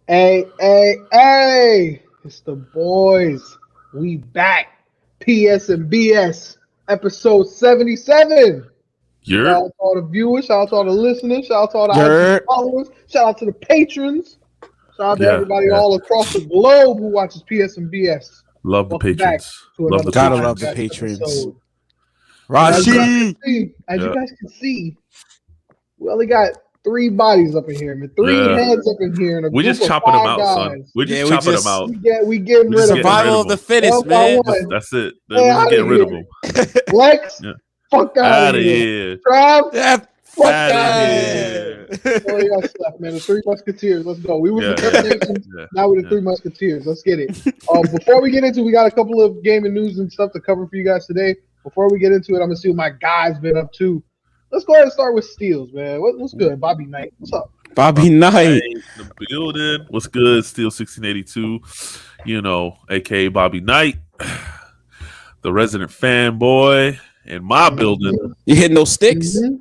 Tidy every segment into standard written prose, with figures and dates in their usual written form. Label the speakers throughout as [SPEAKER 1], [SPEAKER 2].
[SPEAKER 1] Hey, it's the boys. We back. PS and BS, episode 77. Shout
[SPEAKER 2] You're
[SPEAKER 1] out to all the viewers, shout out to all the listeners, shout out to all the IG
[SPEAKER 3] You're
[SPEAKER 1] followers, shout out to the patrons, shout out to
[SPEAKER 2] yeah,
[SPEAKER 1] everybody
[SPEAKER 2] yeah.
[SPEAKER 1] all across the globe who watches PS and BS.
[SPEAKER 2] Love the
[SPEAKER 1] Welcome back
[SPEAKER 2] patrons.
[SPEAKER 1] to
[SPEAKER 2] Love
[SPEAKER 1] another
[SPEAKER 2] the
[SPEAKER 3] Gotta
[SPEAKER 2] patrons.
[SPEAKER 3] love the
[SPEAKER 1] podcast
[SPEAKER 3] patrons.
[SPEAKER 1] episode. As you guys
[SPEAKER 3] Rashi.
[SPEAKER 1] can see,
[SPEAKER 2] Yeah.
[SPEAKER 1] we only got 3 bodies up in here, man. 3
[SPEAKER 2] Yeah.
[SPEAKER 1] heads up in here, and a
[SPEAKER 2] We're
[SPEAKER 1] group
[SPEAKER 2] just
[SPEAKER 1] of
[SPEAKER 2] chopping
[SPEAKER 1] 5
[SPEAKER 2] them out,
[SPEAKER 1] guys.
[SPEAKER 2] son. We're just
[SPEAKER 3] Yeah, we
[SPEAKER 2] chopping
[SPEAKER 3] just-
[SPEAKER 2] them out.
[SPEAKER 1] We getting
[SPEAKER 2] We
[SPEAKER 1] rid
[SPEAKER 2] just
[SPEAKER 1] of
[SPEAKER 2] getting
[SPEAKER 1] them.
[SPEAKER 3] Survival of the fittest,
[SPEAKER 1] One by
[SPEAKER 3] man.
[SPEAKER 1] one.
[SPEAKER 2] That's it.
[SPEAKER 1] Hey,
[SPEAKER 2] We're just
[SPEAKER 1] outta
[SPEAKER 2] getting rid of
[SPEAKER 1] here.
[SPEAKER 2] them.
[SPEAKER 1] Lex,
[SPEAKER 2] Yeah.
[SPEAKER 1] fuck out
[SPEAKER 2] Out
[SPEAKER 1] of
[SPEAKER 2] of
[SPEAKER 1] here.
[SPEAKER 2] here.
[SPEAKER 1] Trav,
[SPEAKER 3] Yeah,
[SPEAKER 1] fuck
[SPEAKER 2] Outta
[SPEAKER 1] out
[SPEAKER 2] here.
[SPEAKER 1] Oh, you got left, man. The 3 Musketeers. Let's go. We were
[SPEAKER 2] Yeah,
[SPEAKER 1] the
[SPEAKER 2] yeah,
[SPEAKER 1] Temptations.
[SPEAKER 2] yeah,
[SPEAKER 1] Now we're the
[SPEAKER 2] yeah.
[SPEAKER 1] 3 Musketeers. Let's get it. Before we get into it, we got a couple of gaming news and stuff to cover for you guys today. Before we get into it, I'm going to see what my guys been up to. Let's go ahead and start with Steels, man. What's good? Bobby Knight. What's up?
[SPEAKER 3] Bobby Knight.
[SPEAKER 2] Hey, the building. What's good? Steel 1682. You know, aka Bobby Knight, the resident fanboy in my building.
[SPEAKER 3] You hitting those sticks?
[SPEAKER 1] Mhm.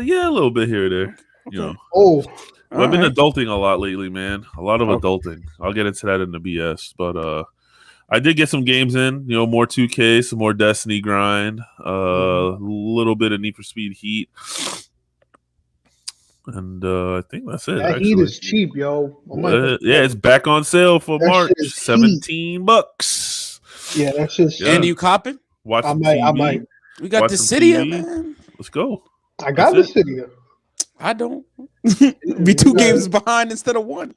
[SPEAKER 2] Yeah, a little bit here or there. You know.
[SPEAKER 1] Oh,
[SPEAKER 2] I've been
[SPEAKER 3] Alright.
[SPEAKER 2] adulting a lot lately, man. A lot of
[SPEAKER 3] Okay.
[SPEAKER 2] adulting. I'll get into that in the BS. But I did get some games in, you know, more 2K, some more Destiny grind, a little bit of Need for Speed Heat. And I think that's it.
[SPEAKER 1] that
[SPEAKER 2] actually.
[SPEAKER 1] heat is cheap, yo. I might have to-
[SPEAKER 2] Yeah, it's back on sale for
[SPEAKER 1] That
[SPEAKER 2] March.
[SPEAKER 1] shit is
[SPEAKER 2] $17.
[SPEAKER 1] Yeah, that shit's
[SPEAKER 2] Yeah.
[SPEAKER 3] And you copping?
[SPEAKER 2] Watch
[SPEAKER 1] I
[SPEAKER 2] some
[SPEAKER 1] might.
[SPEAKER 2] TV.
[SPEAKER 3] We got
[SPEAKER 2] Watch
[SPEAKER 3] the
[SPEAKER 2] some
[SPEAKER 3] city,
[SPEAKER 2] TV.
[SPEAKER 3] man.
[SPEAKER 2] Let's go.
[SPEAKER 1] I got
[SPEAKER 2] That's
[SPEAKER 1] the city.
[SPEAKER 3] I don't. Be 2 games behind instead of 1.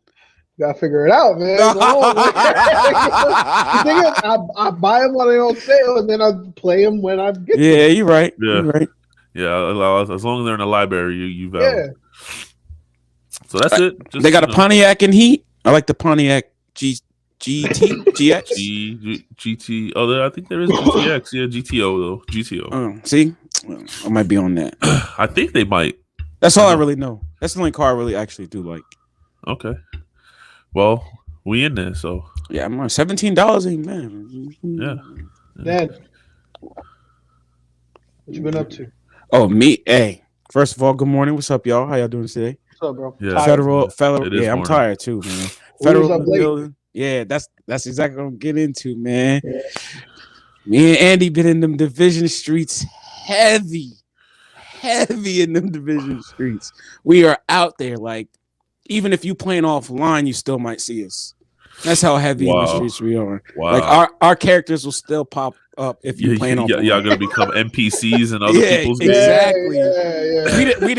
[SPEAKER 1] Gotta figure it out, man. Go on, man. The thing is, I buy them when they're on sale, and then I play them when I get
[SPEAKER 3] Yeah, you're right.
[SPEAKER 2] Yeah.
[SPEAKER 3] You're right.
[SPEAKER 2] Yeah, as long as they're in the library, you
[SPEAKER 1] them.
[SPEAKER 2] valid.
[SPEAKER 1] Yeah.
[SPEAKER 2] So that's it. Just,
[SPEAKER 3] They got a
[SPEAKER 2] you know,
[SPEAKER 3] Pontiac in Heat. I like the Pontiac GT, GX.
[SPEAKER 2] GT. Oh, I think there is GTX. Yeah, GTO though. GTO.
[SPEAKER 3] See? Well, I might be on that.
[SPEAKER 2] I think they might.
[SPEAKER 3] That's all I really know. That's the only car I really actually do like.
[SPEAKER 2] Okay. Well, we in there, so
[SPEAKER 3] Yeah, I'm on $17 ain't man.
[SPEAKER 2] yeah.
[SPEAKER 1] Dad, what you been up to?
[SPEAKER 3] Oh, me. Hey, first of all, good morning. What's up, y'all? How y'all doing today?
[SPEAKER 1] What's up, bro?
[SPEAKER 2] Yeah.
[SPEAKER 1] Tired?
[SPEAKER 3] Federal.
[SPEAKER 2] It is
[SPEAKER 3] Yeah, I'm
[SPEAKER 2] morning.
[SPEAKER 3] tired too, man.
[SPEAKER 1] was
[SPEAKER 3] Federal
[SPEAKER 1] up
[SPEAKER 3] in the
[SPEAKER 1] late?
[SPEAKER 3] building. Yeah, that's exactly what I'm getting into, man.
[SPEAKER 1] Yeah.
[SPEAKER 3] Me and Andy been in them division streets heavy in them division streets. We are out there, like, even if you playing offline, you still might see us. That's how heavy in the
[SPEAKER 2] Wow.
[SPEAKER 3] streets we are.
[SPEAKER 2] Wow.
[SPEAKER 3] Like our characters will still pop up if you
[SPEAKER 2] Yeah,
[SPEAKER 3] playing offline.
[SPEAKER 2] y'all gonna become NPCs and other
[SPEAKER 3] Yeah,
[SPEAKER 2] people's
[SPEAKER 3] exactly.
[SPEAKER 2] games.
[SPEAKER 1] Yeah.
[SPEAKER 3] We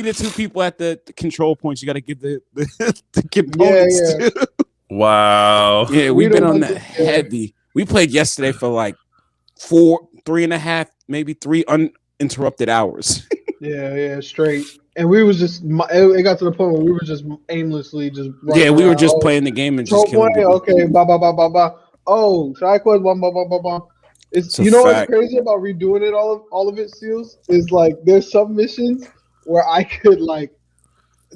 [SPEAKER 3] the 2 people at the control points. You got to give the components
[SPEAKER 1] Yeah.
[SPEAKER 3] to.
[SPEAKER 2] Wow.
[SPEAKER 3] Yeah,
[SPEAKER 1] We
[SPEAKER 3] we've been
[SPEAKER 1] the
[SPEAKER 3] on
[SPEAKER 1] ones
[SPEAKER 3] that
[SPEAKER 1] that- yeah.
[SPEAKER 3] heavy. We played yesterday for like 3.5, maybe 3 uninterrupted hours.
[SPEAKER 1] Yeah, straight. And we was just, it got to the point where we were just aimlessly just running
[SPEAKER 3] Yeah, we were
[SPEAKER 1] around.
[SPEAKER 3] just
[SPEAKER 1] Oh,
[SPEAKER 3] playing the game and
[SPEAKER 1] control
[SPEAKER 3] just killing
[SPEAKER 1] point,
[SPEAKER 3] people.
[SPEAKER 1] okay, blah. Oh, side quest, blah.
[SPEAKER 3] It's a
[SPEAKER 1] You know what's
[SPEAKER 3] fact.
[SPEAKER 1] crazy about redoing it, all of it, Seals, is like there's some missions where I could, like,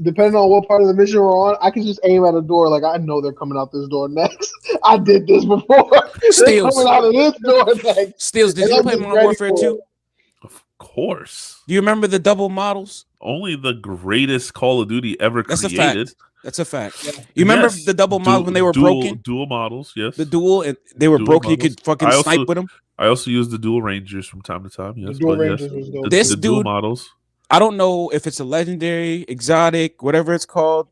[SPEAKER 1] depending on what part of the mission we're on, I can just aim at a door. Like, I know they're coming out this door next. I did this before. They're
[SPEAKER 3] Steals.
[SPEAKER 1] coming out of this door next.
[SPEAKER 3] Steels, did
[SPEAKER 1] And
[SPEAKER 3] you
[SPEAKER 1] I'm
[SPEAKER 3] play
[SPEAKER 1] just
[SPEAKER 3] Modern
[SPEAKER 1] ready
[SPEAKER 3] Warfare
[SPEAKER 1] for
[SPEAKER 3] 2?
[SPEAKER 1] it.
[SPEAKER 2] Of course.
[SPEAKER 3] Do you remember the double models?
[SPEAKER 2] Only the greatest Call of Duty ever
[SPEAKER 3] That's a
[SPEAKER 2] created.
[SPEAKER 3] fact. That's a fact.
[SPEAKER 1] Yeah.
[SPEAKER 3] You remember
[SPEAKER 2] Yes.
[SPEAKER 3] the double models when they were broken?
[SPEAKER 2] Dual models, yes.
[SPEAKER 3] The dual, and they were
[SPEAKER 2] Dual
[SPEAKER 3] broken. You
[SPEAKER 2] models.
[SPEAKER 3] could fucking
[SPEAKER 2] I also-
[SPEAKER 3] snipe with them.
[SPEAKER 2] I also use the dual Rangers from time to time. Yes,
[SPEAKER 1] Dual
[SPEAKER 2] but
[SPEAKER 1] Rangers
[SPEAKER 2] yes,
[SPEAKER 1] was dope.
[SPEAKER 2] the,
[SPEAKER 3] This
[SPEAKER 2] the dual
[SPEAKER 3] dude-
[SPEAKER 2] models.
[SPEAKER 3] I don't know if it's a legendary, exotic, whatever it's called.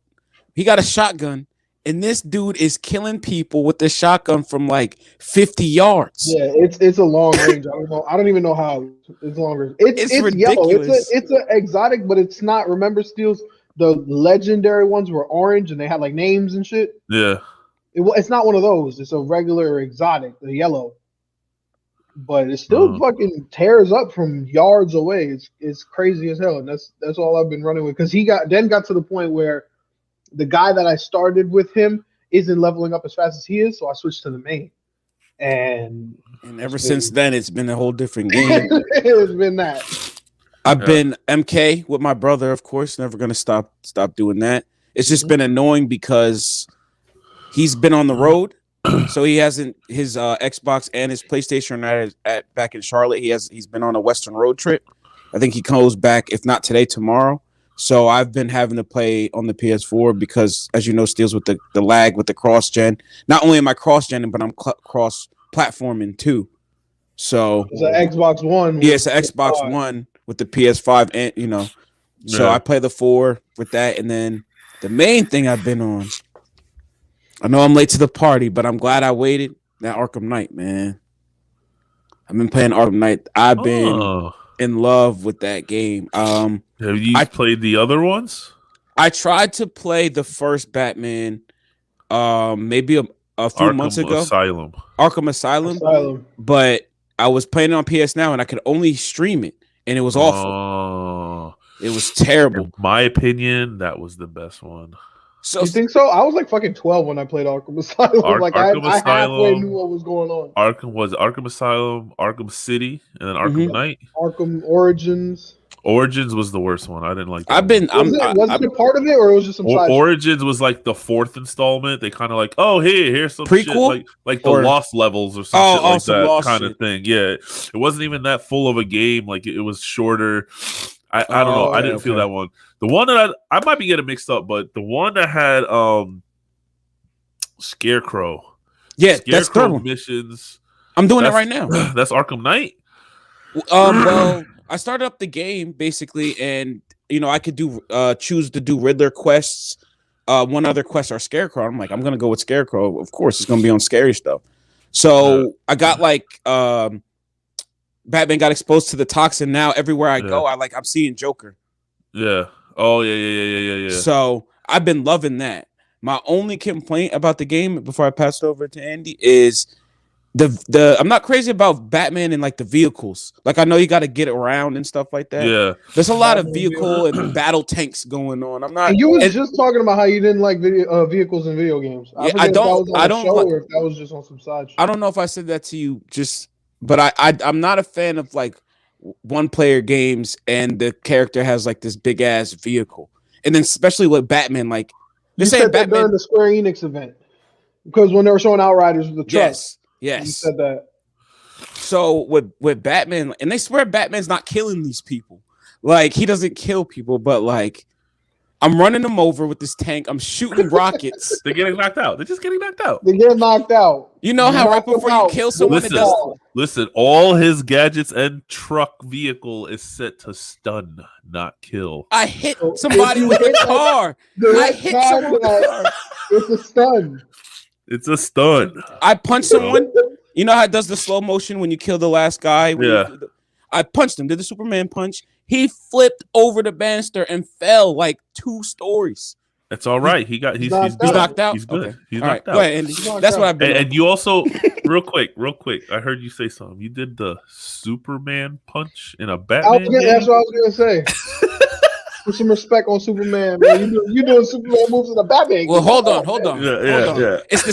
[SPEAKER 3] He got a shotgun, and this dude is killing people with the shotgun from like 50 yards.
[SPEAKER 1] Yeah, it's a long range. I don't know. I don't even know how it's long range. It's yellow.
[SPEAKER 3] ridiculous.
[SPEAKER 1] It's a exotic, but it's not. Remember, Steels, the legendary ones were orange and they had like names and shit.
[SPEAKER 2] Yeah.
[SPEAKER 1] It's not one of those. It's a regular exotic, the yellow. But it still fucking tears up from yards away. It's crazy as hell, and that's all I've been running with. Because he got to the point where the guy that I started with him isn't leveling up as fast as he is, so I switched to the main. And
[SPEAKER 3] ever since then, it's been a whole different game.
[SPEAKER 1] it's been that.
[SPEAKER 3] I've been MK with my brother, of course. Never gonna stop doing that. It's just been annoying because he's been on the road, so he hasn't his Xbox and his PlayStation are at back in Charlotte. He's been on a Western road trip. I think he goes back, if not today, tomorrow. So I've been having to play on the PS4 because, as you know, Steels with the lag with the cross gen. Not only am I cross gen, but I'm cross platforming too. So
[SPEAKER 1] it's an Xbox One.
[SPEAKER 3] Yeah, it's an Xbox One with the PS5, and so I play the 4 with that, and then the main thing I've been on. I know I'm late to the party, but I'm glad I waited. That Arkham Knight, man. I've been playing Arkham Knight. I've been in love with that game.
[SPEAKER 2] Have you played the other ones?
[SPEAKER 3] I tried to play the first Batman, maybe a few months ago. Arkham Asylum. But I was playing it on PS Now, and I could only stream it, and it was awful. It was terrible.
[SPEAKER 2] In my opinion, that was the best one.
[SPEAKER 1] So you think so? I was like fucking 12 when I played Arkham Asylum. I halfway knew what was going on.
[SPEAKER 2] Arkham Asylum, Arkham City, and then Arkham Knight.
[SPEAKER 1] Arkham Origins.
[SPEAKER 2] Origins was the worst one. I didn't like that.
[SPEAKER 1] Was it a part of it, or it was just some side
[SPEAKER 2] Origins was like the 4th installment. They kind of like, here's some
[SPEAKER 3] prequel?
[SPEAKER 2] Shit like the Lost levels or something like that kind of thing. Yeah, it wasn't even that full of a game. Like it was shorter. I don't know. I didn't feel that one. The one that I might be getting mixed up, but the one that had Scarecrow.
[SPEAKER 3] Yeah,
[SPEAKER 2] Scarecrow
[SPEAKER 3] that's third one.
[SPEAKER 2] Missions.
[SPEAKER 3] I'm doing it right now.
[SPEAKER 2] That's Arkham Knight.
[SPEAKER 3] Well, I started up the game basically, and I could choose to do Riddler quests. One other quest are Scarecrow. I'm like, I'm gonna go with Scarecrow. Of course, it's gonna be on scary stuff. So I got Batman got exposed to the toxin. Now everywhere I go, I'm seeing Joker.
[SPEAKER 2] Yeah. Oh yeah.
[SPEAKER 3] So I've been loving that. My only complaint about the game before I pass it over to Andy is the I'm not crazy about Batman and the vehicles. I know you got to get around and stuff like that.
[SPEAKER 2] Yeah.
[SPEAKER 3] There's a lot of vehicle and battle tanks going on. I'm not.
[SPEAKER 1] And you was just talking about how you didn't like vehicles in video games.
[SPEAKER 3] I don't.
[SPEAKER 1] Or if that was just on some side shit.
[SPEAKER 3] I don't know if I said that to you but I'm not a fan of one player games and the character has this big ass vehicle, and then especially with Batman,
[SPEAKER 1] you said that during the Square Enix event because when they were showing Outriders with the truck.
[SPEAKER 3] Yes,
[SPEAKER 1] you said that.
[SPEAKER 3] So with Batman, and they swear Batman's not killing these people, he doesn't kill people, but I'm running them over with this tank. I'm shooting rockets.
[SPEAKER 2] They're getting knocked out. They're just getting knocked out.
[SPEAKER 1] They get knocked out.
[SPEAKER 3] You know how right before you kill someone,
[SPEAKER 2] listen. All his gadgets and truck vehicle is set to stun, not kill.
[SPEAKER 3] I hit somebody with a car. I hit someone with a car.
[SPEAKER 1] It's a stun.
[SPEAKER 2] It's a stun.
[SPEAKER 3] I punched someone. You know how it does the slow motion when you kill the last guy?
[SPEAKER 2] Yeah.
[SPEAKER 3] I punched him. Did the Superman punch? He flipped over the banister and fell 2 stories.
[SPEAKER 2] That's all right. He's
[SPEAKER 3] knocked out.
[SPEAKER 2] He's good.
[SPEAKER 3] Okay.
[SPEAKER 2] He's
[SPEAKER 3] all
[SPEAKER 2] knocked
[SPEAKER 3] right.
[SPEAKER 2] out.
[SPEAKER 3] Go ahead, Andy. That's what I've been.
[SPEAKER 2] And you also, real quick. I heard you say something. You did the Superman punch in a Batman game?
[SPEAKER 1] That's what I was gonna say. Put some respect on Superman, man. You doing Superman moves in a Batman game.
[SPEAKER 3] Well, hold on.
[SPEAKER 2] Yeah.
[SPEAKER 3] It's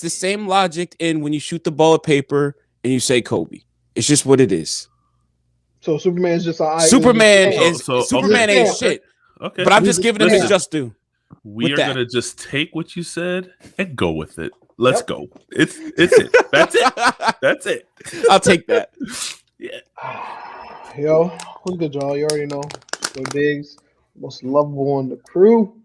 [SPEAKER 3] the same logic in when you shoot the bullet paper and you say Kobe. It's just what it is.
[SPEAKER 1] So Superman's just
[SPEAKER 3] Superman ain't shit.
[SPEAKER 2] Okay.
[SPEAKER 3] But I'm just giving him his just due.
[SPEAKER 2] We are gonna just take what you said and go with it. Let's go. It's it. That's it. That's it.
[SPEAKER 3] I'll take that.
[SPEAKER 2] Yeah.
[SPEAKER 1] Yo, what's good, y'all? You already know. So Diggs, most lovable on the crew.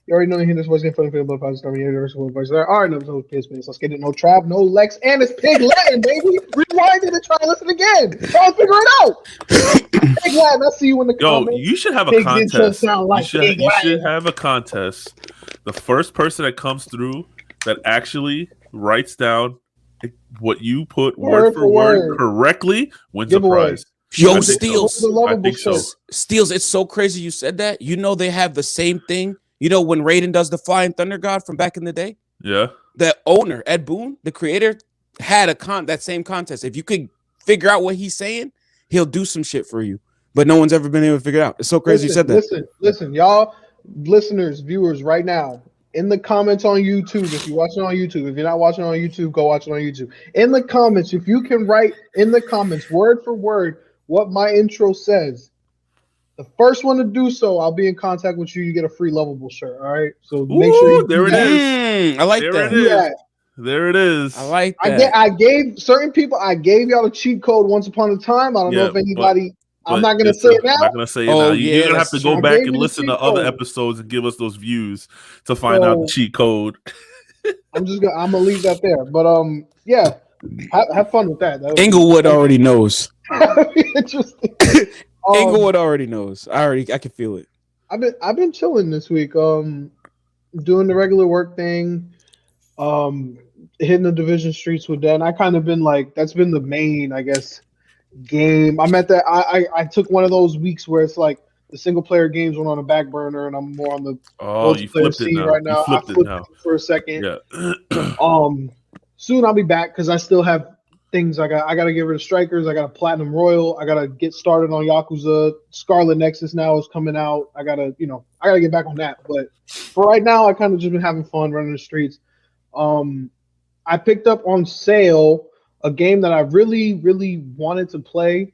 [SPEAKER 1] You already know you hear this voice getting funny for the blood positive. You hear this voice there. All right, no, let's get it. No Trav, no Lexx, and it's Pig Latin, baby. Rewind it and try to listen again. Try to figure it out. Pig Latin, I see you in the comments.
[SPEAKER 2] You should have a contest. You should have a contest. The first person that comes through that actually writes down what you put word for word correctly wins a prize.
[SPEAKER 3] Yo, Steels.
[SPEAKER 2] I think so.
[SPEAKER 3] Steels, it's so crazy you said that. You know they have the same thing. You know when Raiden does the Flying Thunder God from back in the day?
[SPEAKER 2] Yeah.
[SPEAKER 3] The owner, Ed Boon, the creator, had that same contest. If you could figure out what he's saying, he'll do some shit for you. But no one's ever been able to figure it out. It's so crazy you said that.
[SPEAKER 1] Listen, y'all, listeners, viewers, right now, in the comments on YouTube, if you're watching on YouTube, if you're not watching on YouTube, go watch it on YouTube. In the comments, if you can write in the comments, word for word, what my intro says, the first one to do so, I'll be in contact with you. You get a free lovable shirt. All right. So make sure you
[SPEAKER 2] there it is.
[SPEAKER 3] I like that.
[SPEAKER 2] There it is.
[SPEAKER 3] I like that.
[SPEAKER 1] I gave certain people. I gave y'all a cheat code once upon a time. I don't know if anybody. I'm not gonna say it now.
[SPEAKER 2] I'm not gonna say it now. You're gonna have to go back and listen to other episodes and give us those views to find out the cheat code.
[SPEAKER 1] I'm gonna leave that there. But yeah, have fun with that.
[SPEAKER 3] Inglewood already knows.
[SPEAKER 1] Interesting.
[SPEAKER 3] Inglewood already knows. I can feel it.
[SPEAKER 1] I've been chilling this week. Doing the regular work thing. Hitting the division streets with that. And I kind of been like, that's been the main, I guess, game. I'm at that. I took one of those weeks where it's like the single player games went on the back burner, and I'm more on the multiplayer scene right now. I flipped it for a second. Yeah. Soon I'll be back because I still have things I got to get rid of strikers. I got a Platinum Royal. I got to get started on Yakuza. Scarlet Nexus now is coming out. I gotta get back on that. But for right now, I kind of just been having fun running the streets. I picked up on sale a game that I really, really wanted to play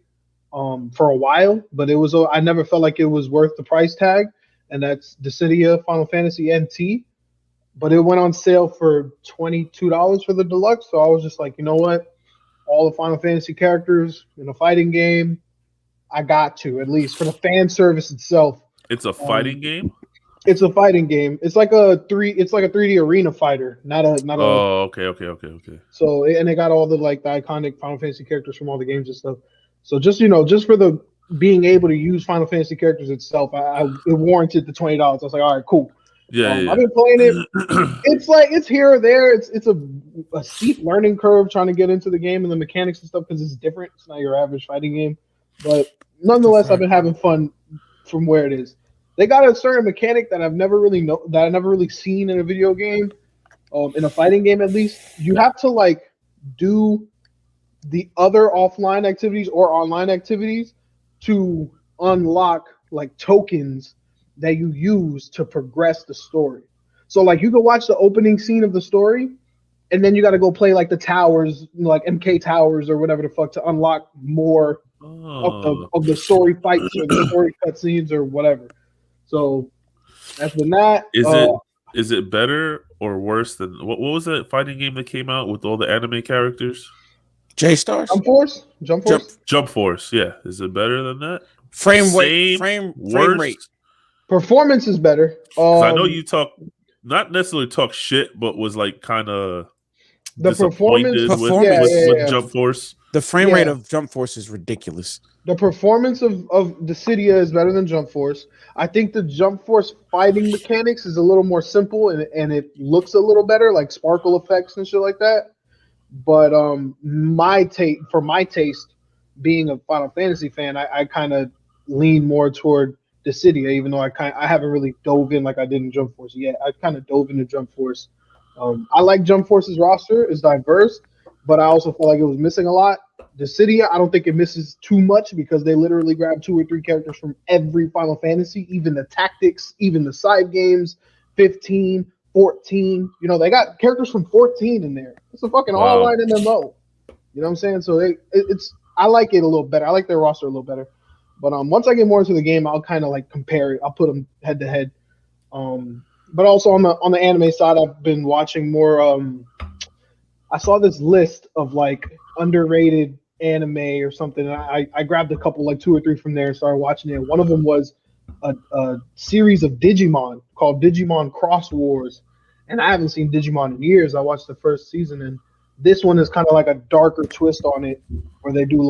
[SPEAKER 1] for a while, but I never felt like it was worth the price tag, and that's Dissidia Final Fantasy NT. But it went on sale for $22 for the deluxe, so I was just like, you know what? All the Final Fantasy characters in a fighting game, I got to, at least for the fan service itself.
[SPEAKER 2] It's a fighting game?
[SPEAKER 1] It's a fighting game. It's like a 3D arena fighter, not a.
[SPEAKER 2] Oh, okay.
[SPEAKER 1] So, and they got all the iconic Final Fantasy characters from all the games and stuff. So just for the being able to use Final Fantasy characters itself, it warranted the $20. I was like, all right, cool.
[SPEAKER 2] Yeah.
[SPEAKER 1] I've been playing it. It's here or there. It's a steep learning curve trying to get into the game and the mechanics and stuff because it's different. It's not your average fighting game, but nonetheless, I've been having fun from where it is. They got a certain mechanic that I've never really seen in a video game, in a fighting game at least. You have to do the other offline activities or online activities to unlock tokens that you use to progress the story. So you can watch the opening scene of the story, and then you got to go play the towers, MK Towers or whatever the fuck, to unlock more of the story fights or the story cutscenes or whatever. So that's been that.
[SPEAKER 2] Is it better or worse than what was that fighting game that came out with all the anime characters?
[SPEAKER 3] J-Stars?
[SPEAKER 1] Jump Force?
[SPEAKER 2] Yeah. Is it better than that?
[SPEAKER 3] Frame rate.
[SPEAKER 1] Performance is better.
[SPEAKER 2] I know you not necessarily talk shit, but was kind of disappointed with Jump Force.
[SPEAKER 3] The frame rate of Jump Force is ridiculous.
[SPEAKER 1] The performance of Dissidia is better than Jump Force. I think the Jump Force fighting mechanics is a little more simple and it looks a little better, like sparkle effects and shit like that. But for my taste, being a Final Fantasy fan, I kind of lean more toward Dissidia, even though I haven't really dove in like I did in Jump Force yet. I kind of dove into Jump Force. I like Jump Force's roster; it's diverse, but I also feel like it was missing a lot. Dissidia, I don't think it misses too much because they literally grab 2 or 3 characters from every Final Fantasy, even the tactics, even the side games, 15, 14. They got characters from 14 in there. It's a fucking online MMO. You know what I'm saying? So I like it a little better. I like their roster a little better. But once I get more into the game, I'll kind of compare it. I'll put them head to head. But also on the anime side, I've been watching more. I saw this list of underrated anime or something. And I grabbed a couple, 2 or 3 from there and started watching it. One of them was a series of Digimon called Digimon Cross Wars. And I haven't seen Digimon in years. I watched the first season, and this one is kind of a darker twist on it, where they do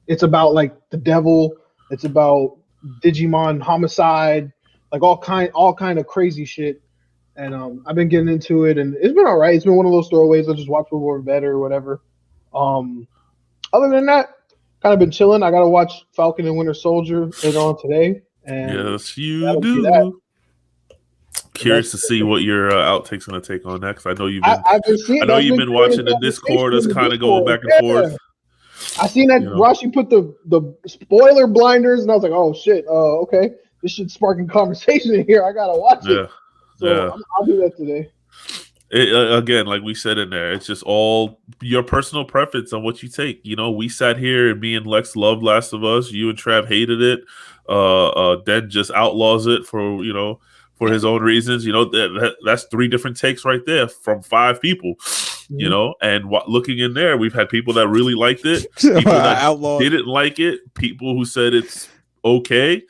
[SPEAKER 1] it's about the devil. It's about Digimon homicide, all kind of crazy shit. And I've been getting into it, and it's been all right. It's been one of those throwaways. I just watch before bed or whatever. Other than that, kind of been chilling. I gotta watch Falcon and Winter Soldier later on today. And
[SPEAKER 2] yes, you do. Curious to see what your outtakes gonna take on next. I know you've been watching the Discord. It's kind of going back and forth.
[SPEAKER 1] I seen that Rashi put the spoiler blinders, and I was like, oh shit, okay, this should spark a conversation in here. I gotta watch it. So I'll do that today.
[SPEAKER 2] Again, like we said in there, it's just all your personal preference on what you take. We sat here and me and Lexx loved Last of Us. You and Trav hated it. Den just outlaws it for his own reasons. That's 3 different takes right there from 5 people. you know. And looking in there, we've had people that really liked it, people that didn't like it, people who said it's okay.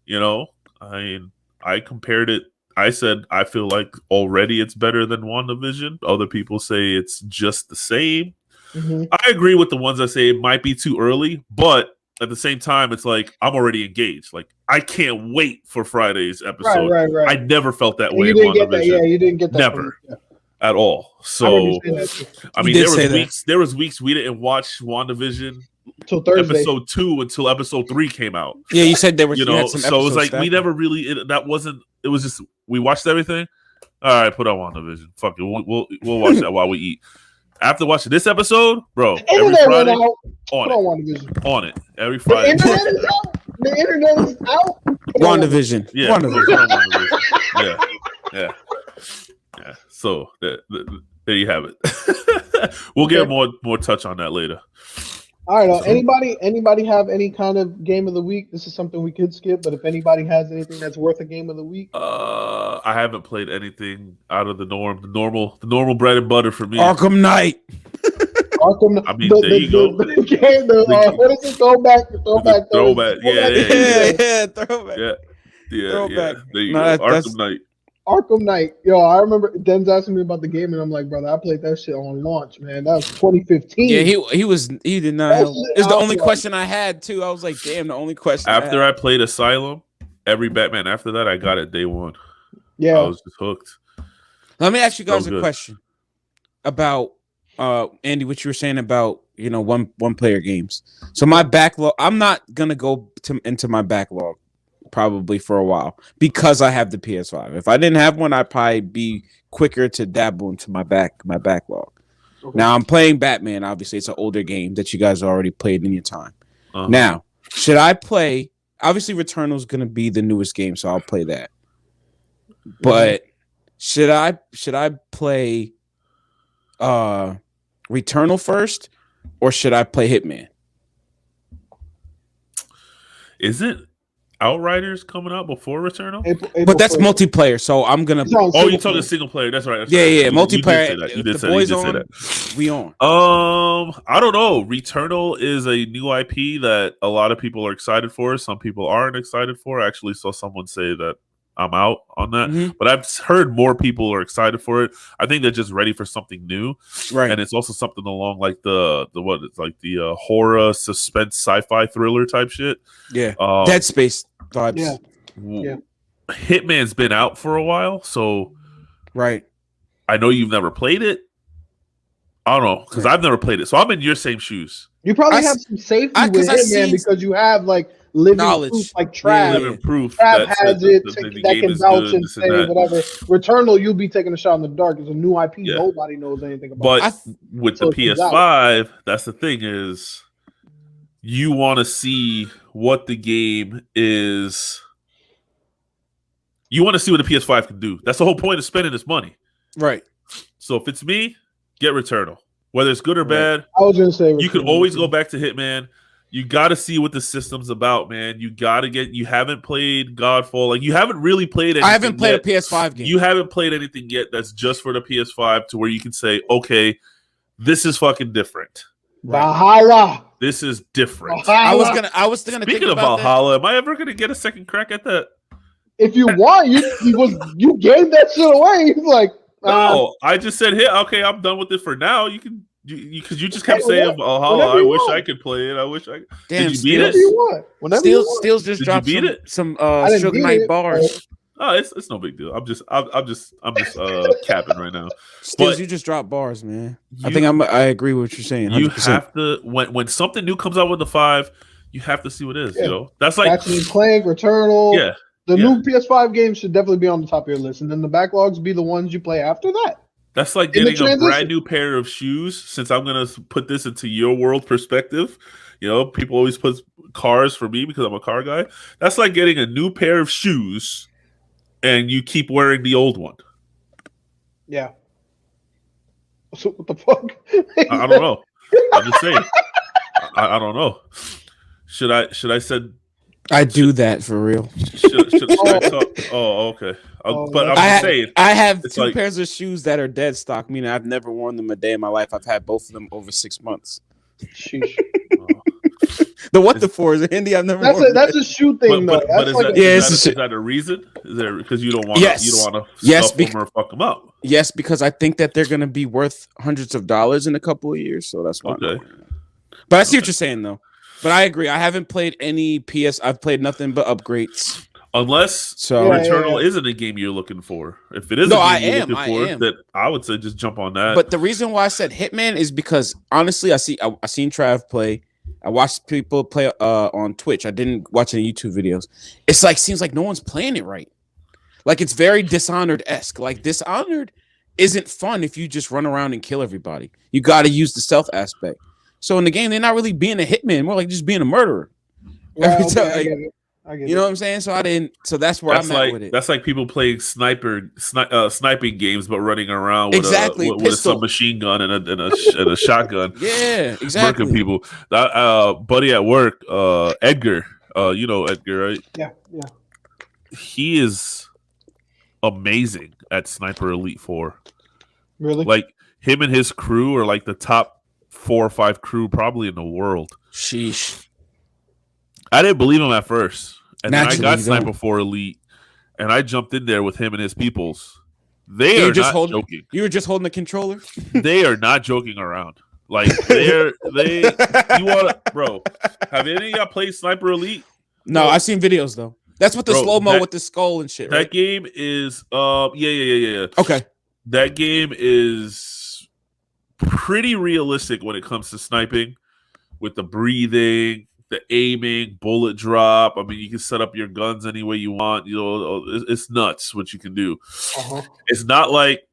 [SPEAKER 2] You know, I mean, I compared it. I said I feel like already it's better than WandaVision. Other people say it's just the same. I agree with the ones that say it might be too early, but at the same time, it's like I'm already engaged. Like I can't wait for Friday's episode.
[SPEAKER 1] Right.
[SPEAKER 2] I never felt that way.
[SPEAKER 1] You didn't get that. Yeah, you didn't get that.
[SPEAKER 2] Never at all. So I mean, there was weeks we didn't watch WandaVision
[SPEAKER 1] until Thursday,
[SPEAKER 2] episode 2 until episode 3 came out.
[SPEAKER 3] Yeah, you said there was,
[SPEAKER 2] you know, so it was like we never really. That wasn't. It was just we watched everything. All right, put on WandaVision. Fuck it, we'll watch that while we eat. After watching this episode, bro, every Friday on it every Friday.
[SPEAKER 1] The internet is out.
[SPEAKER 3] WandaVision.
[SPEAKER 2] Yeah. WandaVision. Yeah. So there you have it. We'll get more touch on that later.
[SPEAKER 1] All right. Anybody have any kind of game of the week? This is something we could skip, but if anybody has anything that's worth a game of the week,
[SPEAKER 2] I haven't played anything out of the norm. The normal bread and butter for me.
[SPEAKER 3] Arkham Knight.
[SPEAKER 2] I mean, there you go.
[SPEAKER 1] What is it? Throwback.
[SPEAKER 2] Throwback. Yeah.
[SPEAKER 3] Throwback.
[SPEAKER 2] Yeah. There you go. Arkham Knight.
[SPEAKER 1] Arkham Knight. Yo, I remember Den's asking me about the game, and I'm like, brother, I played that shit on launch, man. That was 2015.
[SPEAKER 3] Yeah, he did not. It's the only question I had too. I was like, damn, the only question.
[SPEAKER 2] After I played Asylum, every Batman after that, I got it day one.
[SPEAKER 1] Yeah,
[SPEAKER 2] I was just hooked.
[SPEAKER 3] Let me ask you guys a question about Andy, what you were saying about one player games. So my backlog, I'm not gonna go into my backlog probably for a while because I have the PS5. If I didn't have one, I'd probably be quicker to dabble into my backlog. Okay. Now I'm playing Batman. Obviously, it's an older game that you guys already played in your time. Now, should I play? Obviously, Returnal is gonna be the newest game, so I'll play that. But should I play Returnal first, or should I play Hitman?
[SPEAKER 2] Isn't Outriders coming out before Returnal?
[SPEAKER 3] But that's multiplayer, so I'm gonna.
[SPEAKER 2] Oh, you're talking single player. That's right.
[SPEAKER 3] Yeah, multiplayer.
[SPEAKER 2] You did say that.
[SPEAKER 3] We on.
[SPEAKER 2] I don't know. Returnal is a new IP that a lot of people are excited for. Some people aren't excited for. I actually saw someone say that I'm out on that, but I've heard more people are excited for it. I think they're just ready for something new,
[SPEAKER 3] right?
[SPEAKER 2] And it's also something along like the horror, suspense, sci-fi thriller type shit.
[SPEAKER 3] Yeah, Dead Space vibes.
[SPEAKER 1] Yeah.
[SPEAKER 2] Hitman's been out for a while, so
[SPEAKER 3] right.
[SPEAKER 2] I know you've never played it. I don't know because I've never played it, so I'm in your same shoes.
[SPEAKER 1] You probably have some safety with Hitman because you have like living proof, like Trav.
[SPEAKER 2] Living proof.
[SPEAKER 1] Trav has it that can vouch and say whatever. Returnal, you'll be taking a shot in the dark. It's a new IP. Yeah. Nobody knows anything about.
[SPEAKER 2] But with the PS5, that's the thing is, you want to see what the game is. You want to see what the PS5 can do. That's the whole point of spending this money,
[SPEAKER 3] right?
[SPEAKER 2] So if it's me, get Returnal. Whether it's good or bad,
[SPEAKER 1] I was gonna say
[SPEAKER 2] you could always go back to Hitman. You got to see what the system's about, man. You got to get. You haven't played Godfall, like you haven't really played anything.
[SPEAKER 3] I haven't played a PS5 game.
[SPEAKER 2] You haven't played anything yet that's just for the PS5, to where you can say, okay, this is fucking different.
[SPEAKER 1] Valhalla.
[SPEAKER 2] This is different.
[SPEAKER 1] Valhalla.
[SPEAKER 3] I was gonna.
[SPEAKER 2] Speaking of Valhalla, am I ever gonna get a second crack at that?
[SPEAKER 1] If you want, you gave that shit away. He's like,
[SPEAKER 2] no, I just said, hey, okay, I'm done with it for now. You can. Because you just kept saying Valhalla. I wish I could play it. I wish I.
[SPEAKER 3] Damn,
[SPEAKER 2] did you beat
[SPEAKER 3] it? Steel's just dropped some Sugar Knight bars.
[SPEAKER 2] Oh, it's no big deal. I'm just capping right now.
[SPEAKER 3] Steels, you just dropped bars, man. I agree with what you're saying. 100%.
[SPEAKER 2] You have to when something new comes out with the 5, you have to see what it is. You know, that's like
[SPEAKER 1] Ratchet & Clank, Returnal.
[SPEAKER 2] Yeah,
[SPEAKER 1] the new PS5 games should definitely be on the top of your list, and then the backlogs be the ones you play after that.
[SPEAKER 2] That's like getting a brand new pair of shoes. Since I'm going to put this into your world perspective, people always put cars for me because I'm a car guy. That's like getting a new pair of shoes and you keep wearing the old one.
[SPEAKER 1] Yeah. So what the fuck?
[SPEAKER 2] I don't know. I'm just saying. I don't know. Should I send
[SPEAKER 3] I do that for real.
[SPEAKER 2] Should I talk? Oh, okay. But I'm just saying.
[SPEAKER 3] I have two
[SPEAKER 2] like,
[SPEAKER 3] pairs of shoes that are dead stock, meaning I've never worn them a day in my life. I've had both of them over 6 months.
[SPEAKER 1] Sheesh.
[SPEAKER 3] The what the for is handy. I've never.
[SPEAKER 1] That's a shoe thing, though.
[SPEAKER 2] But is that a reason? Is there because you don't want to stuff them or fuck them up?
[SPEAKER 3] Yes, because I think that they're going to be worth hundreds of dollars in a couple of years. So that's why.
[SPEAKER 2] Okay.
[SPEAKER 3] But I see what you're saying, though. But I agree. I haven't played any PS. I've played nothing but upgrades.
[SPEAKER 2] Unless Returnal isn't a game you're looking for. If it is a game you're looking for, then I would say just jump on that.
[SPEAKER 3] But the reason why I said Hitman is because honestly, I seen Trav play. I watched people play on Twitch. I didn't watch any YouTube videos. It's like seems like no one's playing it right. Like it's very Dishonored-esque. Like Dishonored isn't fun if you just run around and kill everybody. You got to use the stealth aspect. So in the game, they're not really being a hitman, more like just being a murderer.
[SPEAKER 1] Well, okay, I get it.
[SPEAKER 3] You know what I'm saying? So that's where I'm at with it.
[SPEAKER 2] That's like people playing sniping games, but running around with a submachine gun and a shotgun.
[SPEAKER 3] Yeah, exactly.
[SPEAKER 2] Murking people. Buddy at work, Edgar. You know Edgar, right?
[SPEAKER 1] Yeah.
[SPEAKER 2] He is amazing at Sniper Elite 4.
[SPEAKER 1] Really?
[SPEAKER 2] Like him and his crew are like the top 4 or 5 crew probably in the world.
[SPEAKER 3] Sheesh.
[SPEAKER 2] I didn't believe him at first. And then I got Sniper 4 Elite, and I jumped in there with him and his peoples. They are not joking.
[SPEAKER 3] You were just holding the controller?
[SPEAKER 2] They are not joking around. Like, you want to, bro, have any of y'all played Sniper Elite?
[SPEAKER 3] No, I've seen videos, though. That's what the slow-mo with the skull and shit, right?
[SPEAKER 2] That game is, yeah.
[SPEAKER 3] Okay.
[SPEAKER 2] That game is pretty realistic when it comes to sniping with the breathing, the aiming, bullet drop. I mean, you can set up your guns any way you want. You know, it's nuts what you can do.
[SPEAKER 1] Uh-huh.
[SPEAKER 2] It's not like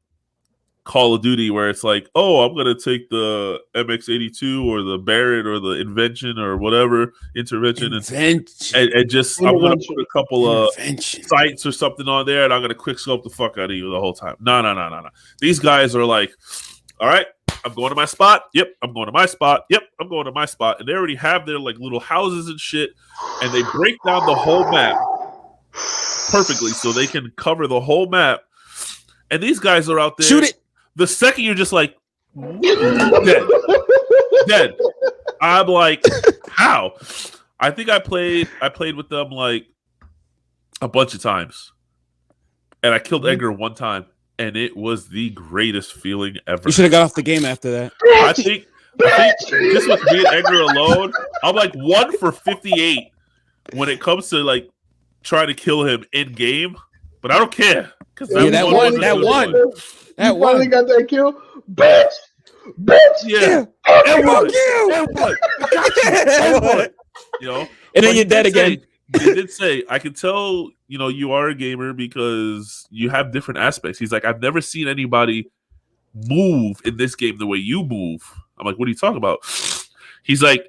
[SPEAKER 2] Call of Duty where it's like, oh, I'm gonna take the MX82 or the Barrett or the Intervention or whatever intervention and just I'm gonna put a couple of sights or something on there and I'm gonna quick scope the fuck out of you the whole time. No. These guys are like, all right, I'm going to my spot. Yep, I'm going to my spot. Yep, I'm going to my spot. And they already have their like little houses and shit. And they break down the whole map perfectly so they can cover the whole map. And these guys are out there.
[SPEAKER 3] Shoot it.
[SPEAKER 2] The second you're just like, dead. I'm like, how? I think I played with them like a bunch of times. And I killed Edgar one time. And it was the greatest feeling ever.
[SPEAKER 3] You should have got off the game after that.
[SPEAKER 2] I think just with me and Edgar alone, I'm like 1 for 58 when it comes to like trying to kill him in game. But I don't care because
[SPEAKER 3] that one
[SPEAKER 1] finally got that kill, bitch.
[SPEAKER 2] Yeah, and what? You know,
[SPEAKER 3] and then you're dead again.
[SPEAKER 2] He did say, I can tell, you know, you are a gamer because you have different aspects. He's like, I've never seen anybody move in this game the way you move. I'm like, what are you talking about? He's like,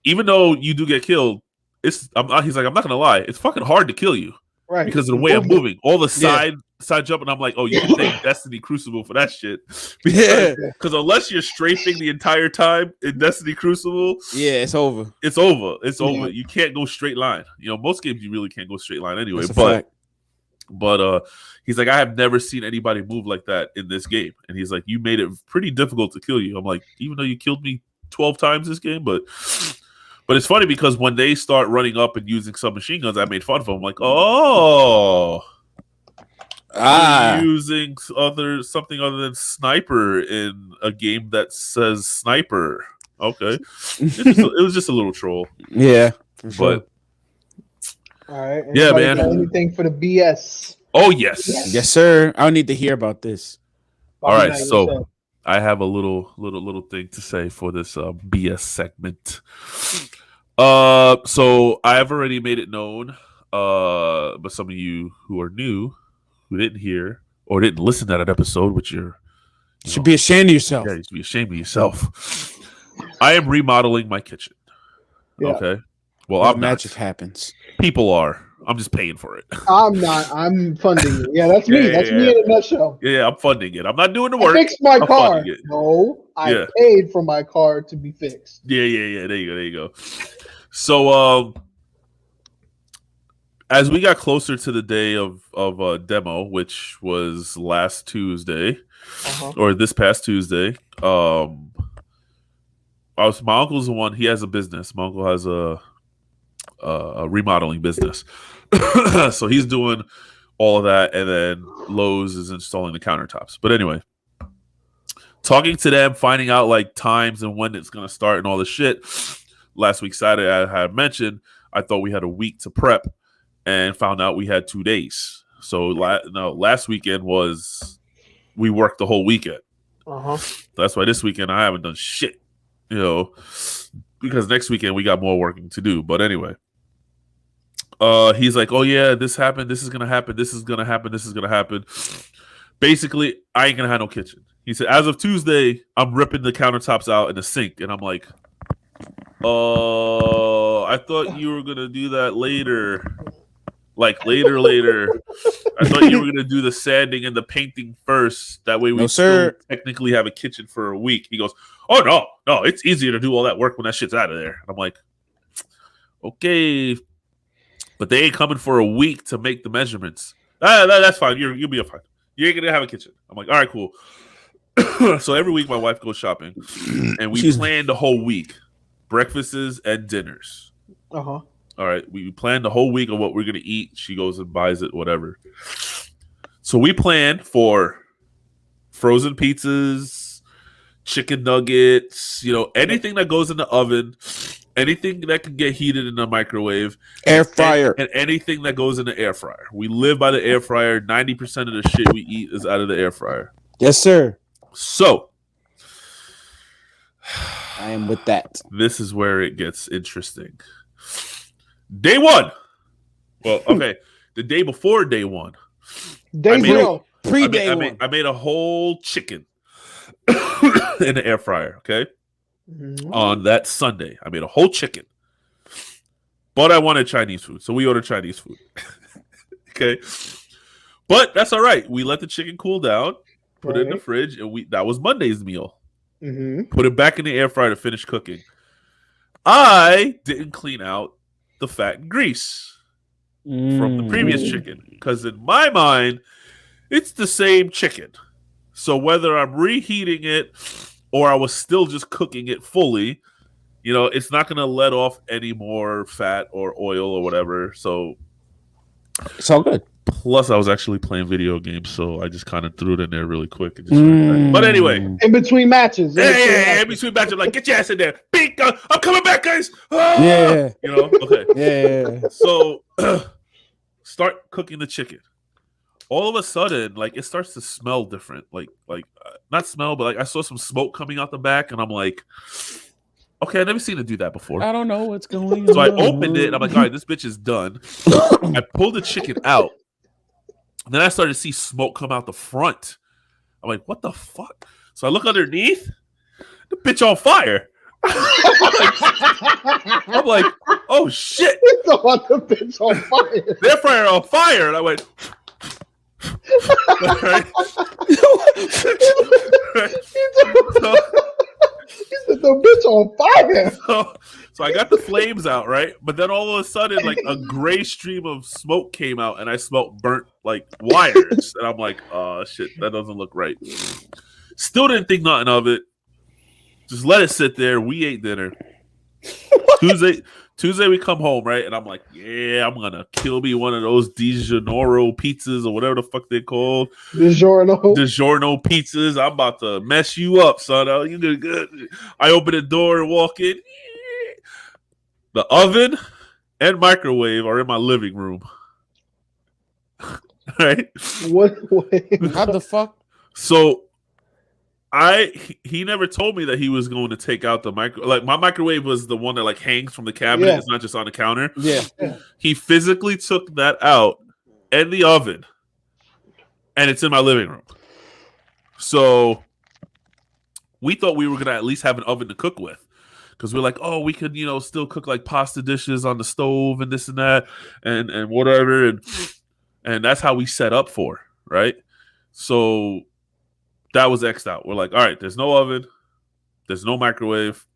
[SPEAKER 2] even though you do get killed, he's like, I'm not gonna lie, it's fucking hard to kill you,
[SPEAKER 1] right?
[SPEAKER 2] Because of the way I'm moving, all the side jump, and I'm like, oh, you can take Destiny Crucible for that shit, because unless you're strafing the entire time in Destiny Crucible, it's over. It's over. You can't go straight line. You know, most games you really can't go straight line anyway. But he's like, I have never seen anybody move like that in this game, and he's like, you made it pretty difficult to kill you. I'm like, even though you killed me 12 times this game, but it's funny because when they start running up and using submachine guns, I made fun of them. I'm like, oh. Using something other than sniper in a game that says sniper. Okay, it was just a little troll.
[SPEAKER 3] Yeah,
[SPEAKER 2] but
[SPEAKER 1] all right.
[SPEAKER 2] Yeah, man.
[SPEAKER 1] Anything for the BS?
[SPEAKER 2] Oh yes,
[SPEAKER 3] sir. I need to hear about this.
[SPEAKER 2] All right, so I have a little thing to say for this BS segment. So I've already made it known, but some of you who are new, who didn't hear or didn't listen to that episode, which you
[SPEAKER 3] should be ashamed of yourself.
[SPEAKER 2] Yeah, you should be ashamed of yourself. I am remodeling my kitchen. Yeah. Okay. Well,
[SPEAKER 3] magic happens.
[SPEAKER 2] People are. I'm just paying for it.
[SPEAKER 1] I'm not. I'm funding it. Yeah, that's me. That's me in a nutshell.
[SPEAKER 2] Yeah, I'm funding it. I'm not doing the work.
[SPEAKER 1] I fixed my car. No, I paid for my car to be fixed.
[SPEAKER 2] Yeah. There you go. So, as we got closer to the day of demo, which was last Tuesday or this past Tuesday, my uncle's the one. He has a business. My uncle has a remodeling business, so he's doing all of that, and then Lowe's is installing the countertops. But anyway, talking to them, finding out like times and when it's gonna start and all this shit. Last week Saturday, I had mentioned I thought we had a week to prep, and found out we had 2 days. So last weekend we worked the whole weekend. That's why this weekend I haven't done shit, because next weekend we got more working to do. But anyway. He's like, oh yeah, this happened. This is gonna happen. This is gonna happen. This is gonna happen. Basically, I ain't gonna have no kitchen. He said, as of Tuesday, I'm ripping the countertops out in the sink, and I'm like, I thought you were gonna do that later, like later. I thought you were gonna do the sanding and the painting first. That way we still technically have a kitchen for a week. He goes, oh no, it's easier to do all that work when that shit's out of there. And I'm like, okay. But they ain't coming for a week to make the measurements. That's fine. You'll be fine. You ain't gonna have a kitchen. I'm like, all right, cool. So every week my wife goes shopping, and we plan the whole week, breakfasts and dinners. All right, we plan the whole week of what we're gonna eat. She goes and buys it, whatever. So we plan for frozen pizzas, chicken nuggets, anything that goes in the oven. Anything that can get heated in the microwave,
[SPEAKER 3] air fryer,
[SPEAKER 2] and anything that goes in the air fryer. We live by the air fryer. 90% of the shit we eat is out of the air fryer.
[SPEAKER 3] Yes, sir.
[SPEAKER 2] So,
[SPEAKER 3] I am with that.
[SPEAKER 2] This is where it gets interesting. Day one. Well, okay. The day before day one.
[SPEAKER 1] Day zero.
[SPEAKER 3] Pre-day one.
[SPEAKER 2] I made a whole chicken in the air fryer, okay? On that Sunday, I made a whole chicken, but I wanted Chinese food, so we ordered Chinese food. Okay, but that's all right. We let the chicken cool down, put it in the fridge, and that was Monday's meal. Put it back in the air fryer to finish cooking. I didn't clean out the fat and grease from the previous chicken because in my mind, it's the same chicken. So whether I'm reheating it or I was still just cooking it fully, it's not going to let off any more fat or oil or whatever. So
[SPEAKER 3] it's all good.
[SPEAKER 2] Plus, I was actually playing video games, so I just kind of threw it in there really quick. And just But anyway.
[SPEAKER 1] In between matches.
[SPEAKER 2] In between matches. Like, get your ass in there. Big, I'm coming back, guys.
[SPEAKER 3] Oh! Yeah.
[SPEAKER 2] Okay.
[SPEAKER 3] Yeah.
[SPEAKER 2] So start cooking the chicken. All of a sudden, like, it starts to smell different. Like not smell, but like I saw some smoke coming out the back, and I'm like, okay, I've never seen it do that before.
[SPEAKER 3] I don't know what's going on.
[SPEAKER 2] So I opened it, and I'm like, all right, this bitch is done. I pulled the chicken out. And then I started to see smoke come out the front. I'm like, what the fuck? So I look underneath, the bitch on fire. I'm like, oh shit.
[SPEAKER 1] The bitch on fire.
[SPEAKER 2] Their fryer on fire. And I went, right?
[SPEAKER 1] The bitch on fire.
[SPEAKER 2] So I got the flames out, right? But then all of a sudden, like a gray stream of smoke came out, and I smelled burnt like wires, and I'm like, "Oh shit, that doesn't look right." Still didn't think nothing of it. Just let it sit there. We ate dinner. Tuesday we come home, right? And I'm like, yeah, I'm gonna kill me one of those DiGiorno pizzas or whatever the fuck they're called. DiGiorno pizzas. I'm about to mess you up, son. Oh, you did good. I open the door and walk in. The oven and microwave are in my living room. Right?
[SPEAKER 1] What?
[SPEAKER 3] How the fuck?
[SPEAKER 2] So he never told me that he was going to take out the micro. Like my microwave was the one that like hangs from the cabinet. Yeah. It's not just on the counter.
[SPEAKER 3] Yeah.
[SPEAKER 2] He physically took that out and the oven, and it's in my living room. So we thought we were gonna at least have an oven to cook with, because we're like, oh, we could still cook like pasta dishes on the stove and this and that and whatever, and that's how we set up for, right? So that was X'd out. We're like, all right, there's no oven, there's no microwave,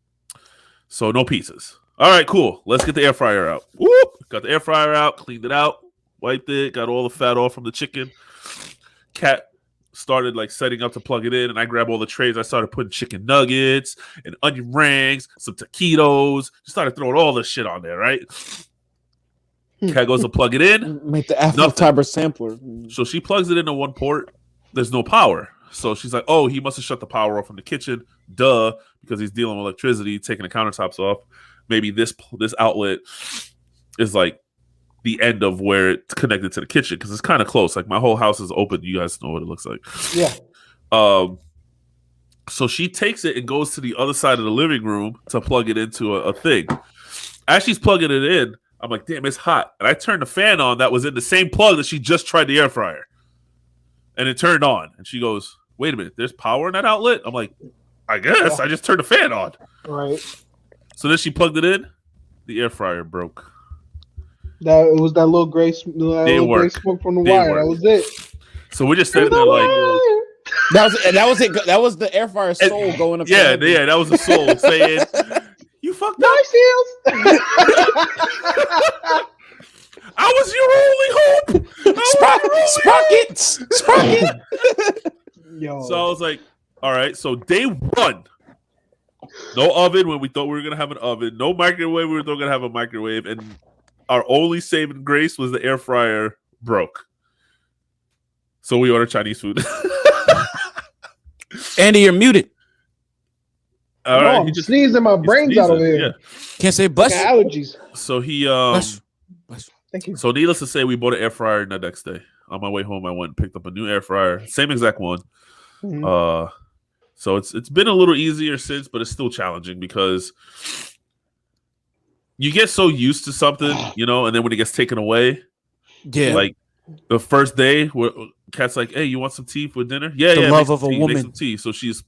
[SPEAKER 2] so no pizzas. All right, cool. Let's get the air fryer out. Whoop! Got the air fryer out, cleaned it out. wiped it, got all the fat off from the chicken. Cat started like setting up to plug it in, and I grabbed all the trays. I started putting chicken nuggets and onion rings, some taquitos. Just started throwing all this shit on there, right? Cat goes to plug it in.
[SPEAKER 3] Make the Afro Tiber sampler.
[SPEAKER 2] So she plugs it into one port. There's no power. So she's like, oh, he must have shut the power off from the kitchen. Duh, because he's dealing with electricity, taking the countertops off. Maybe this outlet is like the end of where it's connected to the kitchen because it's kind of close. Like my whole house is open. You guys know what it looks like.
[SPEAKER 1] Yeah.
[SPEAKER 2] So she takes it and goes to the other side of the living room to plug it into a thing. As she's plugging it in, I'm like, damn, it's hot. And I turned the fan on that was in the same plug that she just tried the air fryer. And it turned on. And she goes, wait a minute, there's power in that outlet? I'm like, I guess. I just turned the fan on.
[SPEAKER 1] Right.
[SPEAKER 2] So then she plugged it in. The air fryer broke.
[SPEAKER 1] It was that little gray smoke from the wire. That was it.
[SPEAKER 2] So we're just sitting there like...
[SPEAKER 3] That was it. That was the air fryer soul going up.
[SPEAKER 2] Yeah, that was the soul saying, you fucked up.
[SPEAKER 1] Nice heels.
[SPEAKER 2] I was your only hope.
[SPEAKER 3] Sprocket.
[SPEAKER 1] Yo.
[SPEAKER 2] So I was like, all right. So day one, no oven when we thought we were gonna have an oven. No microwave. We were gonna have a microwave, and our only saving grace was the air fryer broke. So we ordered Chinese food.
[SPEAKER 3] Andy, you're muted.
[SPEAKER 2] All right,
[SPEAKER 1] I'm sneezing my brains out of here.
[SPEAKER 2] Yeah.
[SPEAKER 3] Can't say bust.
[SPEAKER 1] Allergies.
[SPEAKER 2] So he
[SPEAKER 1] Thank you.
[SPEAKER 2] So needless to say, we bought an air fryer the next day. On my way home, I went and picked up a new air fryer, same exact one. Mm-hmm. So it's been a little easier since, but it's still challenging because you get so used to something, and then when it gets taken away, like the first day, where Cat's like, "Hey, you want some tea for dinner?" Yeah,
[SPEAKER 3] the love of a
[SPEAKER 2] woman.
[SPEAKER 3] woman.
[SPEAKER 2] Make some tea. So she's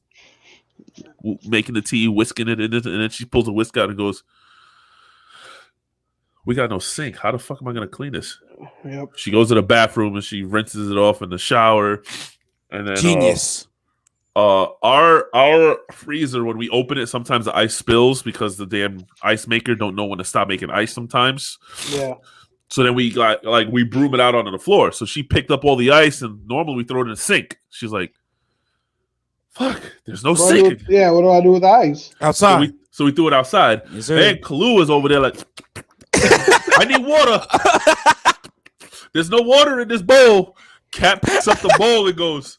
[SPEAKER 2] making the tea, whisking it, and then she pulls a whisk out and goes, we got no sink. How the fuck am I gonna clean this?
[SPEAKER 1] Yep.
[SPEAKER 2] She goes to the bathroom and she rinses it off in the shower. And then
[SPEAKER 3] genius.
[SPEAKER 2] Our freezer, when we open it, sometimes the ice spills because the damn ice maker don't know when to stop making ice sometimes.
[SPEAKER 1] Yeah.
[SPEAKER 2] So then we got we broom it out onto the floor. So she picked up all the ice and normally we throw it in the sink. She's like, fuck, there's no sink.
[SPEAKER 1] What do I do with the ice?
[SPEAKER 3] Outside.
[SPEAKER 2] So we threw it outside.
[SPEAKER 3] Yes,
[SPEAKER 2] and TLOU is over there like, I need water. There's no water in this bowl. Cat picks up the bowl and goes,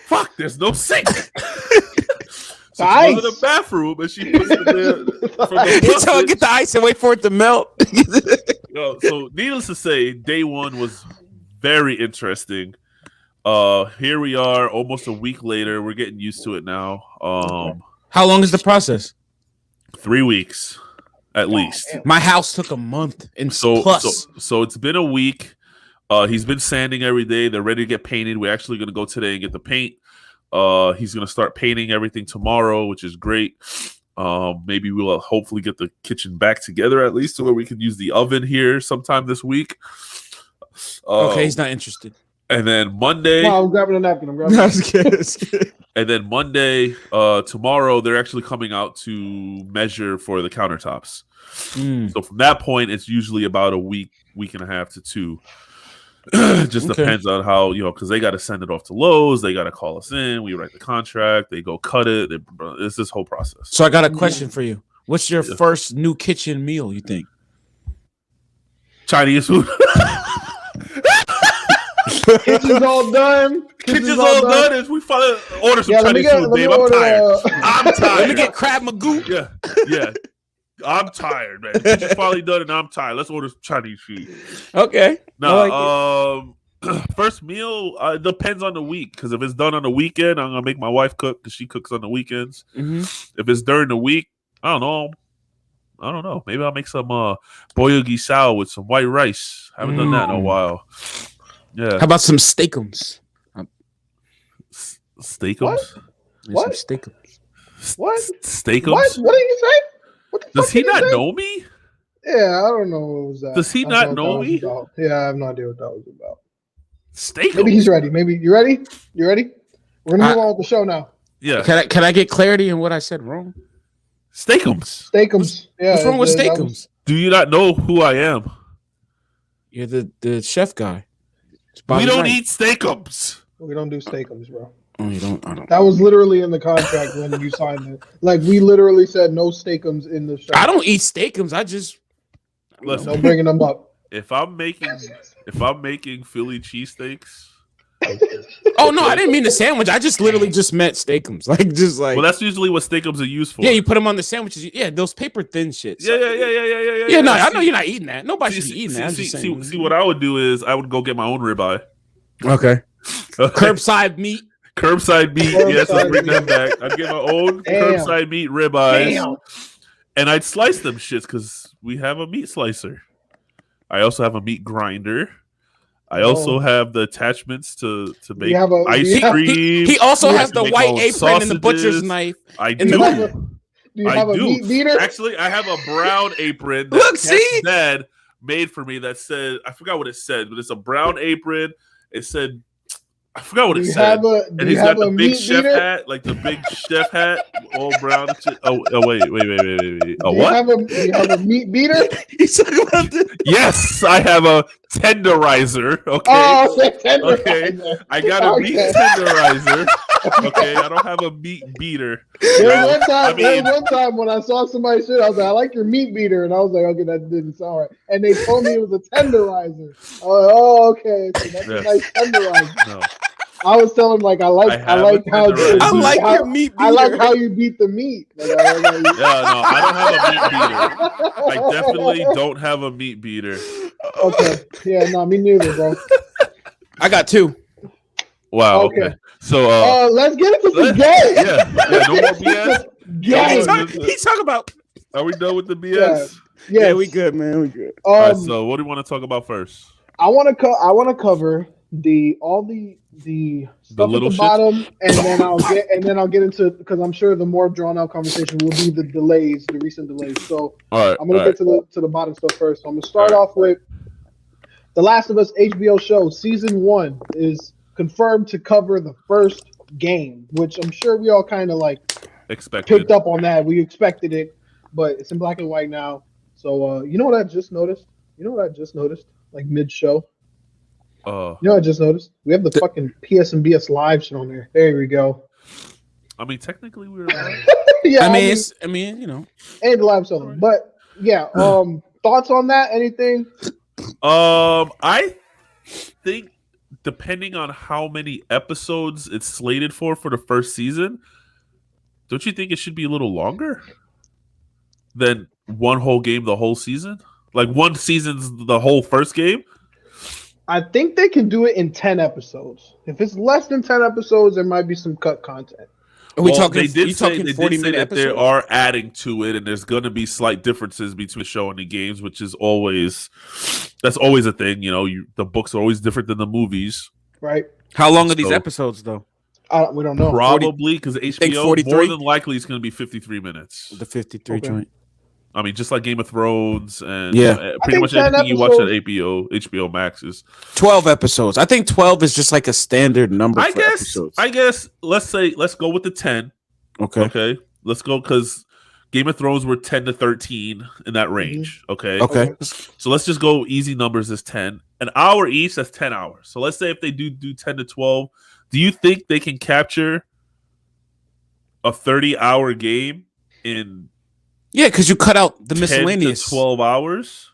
[SPEAKER 2] fuck, there's no sink. So she goes to the bathroom and she puts it there.
[SPEAKER 3] Get the ice and wait for it to melt.
[SPEAKER 2] So needless to say, day one was very interesting. Here we are, almost a week later. We're getting used to it now.
[SPEAKER 3] How long is the process?
[SPEAKER 2] 3 weeks, at least.
[SPEAKER 3] My house took a month and
[SPEAKER 2] so it's been a week. He's been sanding every day. They're ready to get painted. We're actually going to go today and get the paint. He's going to start painting everything tomorrow, which is great. Maybe we'll hopefully get the kitchen back together at least to where we can use the oven here sometime this week.
[SPEAKER 3] Okay, he's not interested.
[SPEAKER 2] And then Monday,
[SPEAKER 1] no, I'm grabbing a napkin.
[SPEAKER 2] And then Monday, tomorrow, they're actually coming out to measure for the countertops. So from that point, it's usually about a week and a half to 2. Just depends on how, because they got to send it off to Lowe's. They got to call us in. We write the contract. They go cut it. It's this whole process.
[SPEAKER 3] So I got a question for you. What's your first new kitchen meal, you think?
[SPEAKER 2] Chinese food.
[SPEAKER 1] Kitchen's all done.
[SPEAKER 2] Kitchen's all done. As we finally order some Chinese food, babe. I'm tired. I'm tired.
[SPEAKER 3] Let me get crab magoo.
[SPEAKER 2] Yeah. I'm tired, man. Kitchen's finally done, and I'm tired. Let's order some Chinese food.
[SPEAKER 3] Okay.
[SPEAKER 2] No, first meal depends on the week. Because if it's done on the weekend, I'm gonna make my wife cook because she cooks on the weekends. Mm-hmm. If it's during the week, I don't know. Maybe I'll make some boyo gisao with some white rice. I haven't done that in a while. Yeah.
[SPEAKER 3] How about some steakums?
[SPEAKER 2] Steakums?
[SPEAKER 1] What?
[SPEAKER 3] Steakums.
[SPEAKER 1] What?
[SPEAKER 2] Steakums?
[SPEAKER 1] What did you say? What the
[SPEAKER 2] Does he not know me?
[SPEAKER 1] Yeah, I don't know what was that.
[SPEAKER 2] Does he not know me?
[SPEAKER 1] Yeah, I have no idea what that was about.
[SPEAKER 2] Steakums?
[SPEAKER 1] Maybe he's ready. Maybe you ready? You ready? We're gonna move on with the show now.
[SPEAKER 2] Yeah.
[SPEAKER 3] Can I get clarity in what I said wrong?
[SPEAKER 2] Steakums.
[SPEAKER 1] Steakums. Yeah.
[SPEAKER 3] What's wrong with steakums?
[SPEAKER 2] Do you not know who I am?
[SPEAKER 3] You're the chef guy.
[SPEAKER 2] We don't eat steakums.
[SPEAKER 1] We don't do steakums, bro.
[SPEAKER 3] Oh, you don't? I don't.
[SPEAKER 1] That was literally in the contract when you signed it. Like, we literally said no steakums in the show.
[SPEAKER 3] I don't eat steakums. I just
[SPEAKER 1] no bringing them up.
[SPEAKER 2] If I'm making Philly cheesesteaks.
[SPEAKER 3] Oh no, I didn't mean the sandwich. I just literally just meant steakums. Well,
[SPEAKER 2] that's usually what steakums are used for.
[SPEAKER 3] Yeah, you put them on the sandwiches. Yeah, those paper thin shits.
[SPEAKER 2] Yeah.
[SPEAKER 3] Yeah, no, I know you're not eating that. Nobody should be eating that.
[SPEAKER 2] See, what I would do is I would go get my own ribeye.
[SPEAKER 3] Okay. Curbside meat.
[SPEAKER 2] Yes, let's bring that back. I'd get my own curbside meat ribeyes, and I'd slice them shits because we have a meat slicer. I also have a meat grinder. I also have the attachments to make ice cream.
[SPEAKER 3] He also has the white apron and the butcher's knife.
[SPEAKER 2] I do.
[SPEAKER 1] Do you have a meat beater?
[SPEAKER 2] Actually, I have a brown apron that Dad made for me that said, I forgot what it said, but it's a brown apron. It said, I forgot what it said. And he's got the big chef hat, like the big chef hat, all brown. Oh, wait. Oh, what?
[SPEAKER 1] Do you have a meat beater?
[SPEAKER 3] He's talking about this.
[SPEAKER 2] Yes, I have a tenderizer. Okay.
[SPEAKER 1] Oh, tenderizer.
[SPEAKER 2] Okay. I got a meat tenderizer. Okay. I don't have a meat beater.
[SPEAKER 1] There was one time when I saw somebody shit, I was like, I like your meat beater. And I was like, okay, that didn't sound right. And they told me it was a tenderizer. I was like, oh, okay. So that's a nice tenderizer. No. I was telling him like I like how your meat beater. I like how you beat the meat.
[SPEAKER 2] I don't have a meat beater. I definitely don't have a meat beater.
[SPEAKER 1] Okay. Yeah, no, me neither, bro.
[SPEAKER 3] I got 2.
[SPEAKER 2] Wow. Okay. So
[SPEAKER 1] let's get into the game.
[SPEAKER 2] Yeah. No more BS.
[SPEAKER 3] He's talking about.
[SPEAKER 2] Are we done with the BS?
[SPEAKER 1] Yeah,
[SPEAKER 3] we good, man. We good.
[SPEAKER 2] All right. So what do you want to talk about first?
[SPEAKER 1] I want to cover all the stuff at the bottom, and then I'll get into, because I'm sure the more drawn out conversation will be the recent delays. So I'm gonna get to the bottom stuff first. So I'm gonna start off with The Last of Us HBO show. Season 1 is confirmed to cover the first game, which I'm sure we all kind of picked up on that. We expected it, but it's in black and white now. So you know what I just noticed? Like mid-show. You know what I just noticed? We have the fucking PSNBS live shit on there. There we go.
[SPEAKER 2] I mean, technically we were live.
[SPEAKER 3] Yeah, I mean, you know.
[SPEAKER 1] And the live show. But yeah, thoughts on that? Anything?
[SPEAKER 2] I think depending on how many episodes it's slated for the first season, don't you think it should be a little longer than one whole game the whole season? Like one season's the whole first game?
[SPEAKER 1] I think they can do it in 10 episodes. If it's less than 10 episodes, there might be some cut content.
[SPEAKER 2] They did say that they are adding to it, and there's going to be slight differences between the show and the games, which is always a thing. You know, the books are always different than the movies.
[SPEAKER 1] Right.
[SPEAKER 3] How long are these episodes, though?
[SPEAKER 1] We don't know.
[SPEAKER 2] Probably because HBO, more than likely, it's going to be 53 minutes.
[SPEAKER 3] The 53 joint.
[SPEAKER 2] I mean, just like Game of Thrones and
[SPEAKER 1] pretty
[SPEAKER 2] much anything you watch at HBO Max is
[SPEAKER 3] 12 episodes. I think 12 is just like a standard number for episodes.
[SPEAKER 2] I guess let's go with the 10. Okay. Let's go because Game of Thrones were 10 to 13 in that range.
[SPEAKER 3] Okay.
[SPEAKER 2] So let's just go easy numbers as 10. An hour each, that's 10 hours. So let's say if they do 10 to 12, do you think they can capture a 30-hour game in?
[SPEAKER 3] Yeah, because you cut out the miscellaneous
[SPEAKER 2] 10 to 12 hours.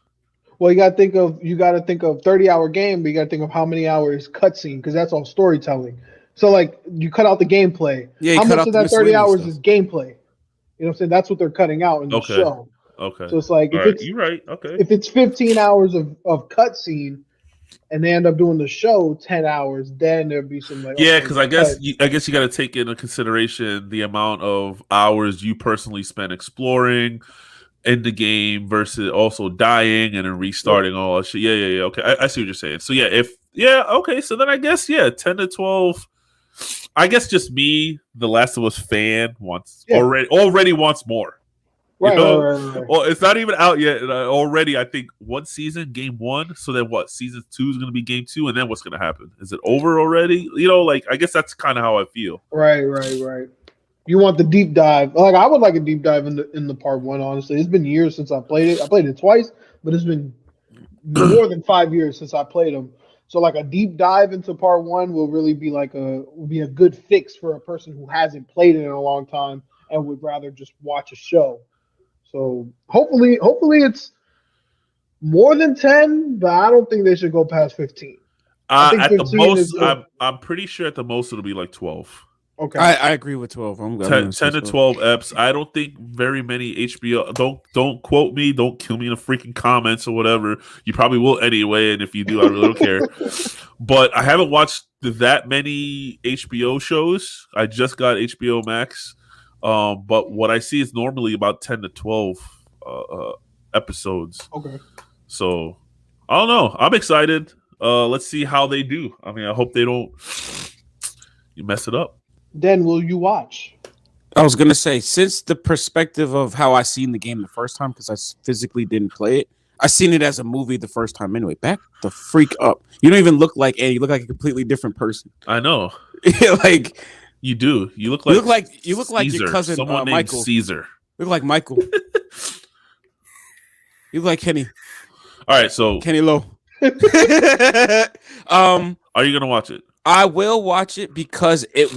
[SPEAKER 1] Well, you got to think of 30-hour game, but you got to think of how many hours cutscene, because that's all storytelling. So like you cut out the gameplay.
[SPEAKER 3] Yeah,
[SPEAKER 1] how much of that 30 hours is gameplay? You know what I'm saying? That's what they're cutting out in the show.
[SPEAKER 2] Okay.
[SPEAKER 1] So it's like
[SPEAKER 2] you're right. Okay.
[SPEAKER 1] If it's 15 hours of cutscene, and they end up doing the show 10 hours, then there'd be some
[SPEAKER 2] because I guess you got to take into consideration the amount of hours you personally spend exploring in the game versus also dying and then restarting all that shit. Yeah. Okay, I see what you're saying. So okay. So then I guess 10 to 12. I guess just me, the Last of Us fan, already wants more.
[SPEAKER 1] Right.
[SPEAKER 2] Well, it's not even out yet. Already, I think one season, game 1. So then what? Season 2 is going to be game 2, and then what's going to happen? Is it over already? I guess that's kind of how I feel.
[SPEAKER 1] Right. You want the deep dive? Like I would like a deep dive in the part 1. Honestly, it's been years since I played it. I played it twice, but it's been more than 5 years since I played them. So like a deep dive into part one will really be a good fix for a person who hasn't played it in a long time and would rather just watch a show. So hopefully it's more than 10, but I don't think they should go past 15. I think
[SPEAKER 2] at
[SPEAKER 1] 15
[SPEAKER 2] the most,
[SPEAKER 1] is
[SPEAKER 2] I'm pretty sure at the most it'll be like 12.
[SPEAKER 1] Okay.
[SPEAKER 3] I agree with 12. I'm
[SPEAKER 2] 10 to 12 eps. I don't think very many HBO. Don't quote me. Don't kill me in the freaking comments or whatever. You probably will anyway, and if you do, I really don't care. But I haven't watched that many HBO shows. I just got HBO Max. But what I see is normally about 10 to 12 episodes.
[SPEAKER 1] Okay.
[SPEAKER 2] So I don't know. I'm excited. Let's see how they do. I mean, I hope they don't mess it up.
[SPEAKER 1] Then will you watch?
[SPEAKER 3] I was gonna say, since the perspective of how I seen the game the first time, because I physically didn't play it, I seen it as a movie the first time anyway. Back the freak up! You don't even look like Andy. You look like a completely different person.
[SPEAKER 2] I know.
[SPEAKER 3] Like
[SPEAKER 2] you do. You look like
[SPEAKER 3] your cousin
[SPEAKER 2] someone named
[SPEAKER 3] Michael.
[SPEAKER 2] Caesar.
[SPEAKER 3] You look like Michael. You look like Kenny.
[SPEAKER 2] All right, so
[SPEAKER 3] Kenny Lowe.
[SPEAKER 2] Are you gonna watch it?
[SPEAKER 3] I will watch it because it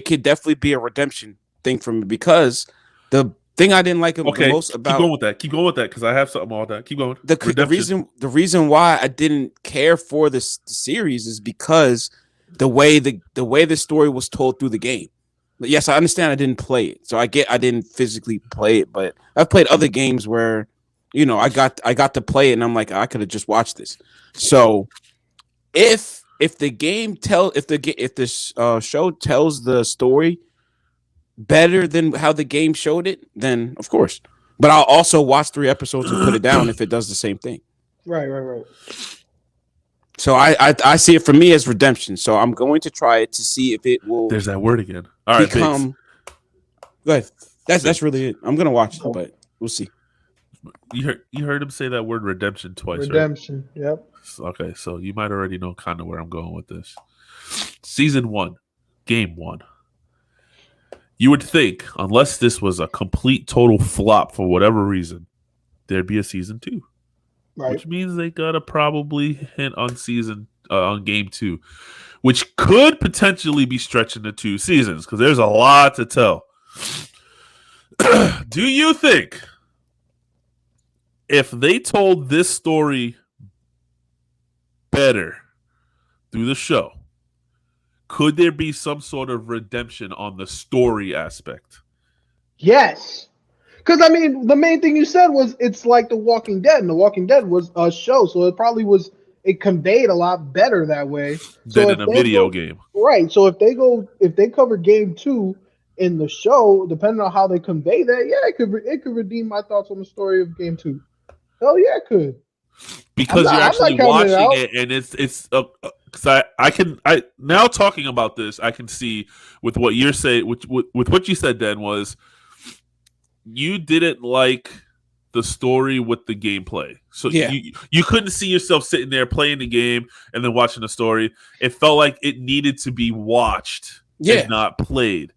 [SPEAKER 3] could definitely be a redemption thing for me, because the thing I didn't like the most about
[SPEAKER 2] keep going with that because I have something on that. Keep going.
[SPEAKER 3] The reason why I didn't care for this series is because the way the story was told through the game. Yes, I understand I didn't play it, so I didn't physically play it, but I've played other games where, I got to play it and I'm like, I could have just watched this. So if this show tells the story better than how the game showed it, then of course. But I'll also watch 3 episodes and put it down if it does the same thing.
[SPEAKER 1] Right.
[SPEAKER 3] So I see it for me as redemption. So I'm going to try it to see if it will.
[SPEAKER 2] There's that word again. All right,
[SPEAKER 3] become. Go ahead. That's really it. I'm gonna watch it, but we'll see.
[SPEAKER 2] You heard him say that word redemption twice.
[SPEAKER 1] Redemption. Right? Yep.
[SPEAKER 2] Okay, so you might already know kind of where I'm going with this. Season 1, Game 1. You would think, unless this was a complete total flop for whatever reason, there'd be a Season 2. Right. Which means they gotta probably hint on on Game 2, which could potentially be stretching to 2 seasons because there's a lot to tell. Do you think if they told this story better through the show, could there be some sort of redemption on the story aspect?
[SPEAKER 1] Yes. Because, I mean, the main thing you said was it's like The Walking Dead, and The Walking Dead was a show, so it conveyed a lot better that way.
[SPEAKER 2] Than in a video game.
[SPEAKER 1] Right. So if they cover Game 2 in the show, depending on how they convey that, yeah, it could redeem my thoughts on the story of Game 2. Hell yeah, it could.
[SPEAKER 2] Because you're actually watching it, and it's because I now talking about this, I can see with what you're saying, with what you said then was you didn't like the story with the gameplay. So yeah. you couldn't see yourself sitting there playing the game and then watching the story. It felt like it needed to be watched and not played.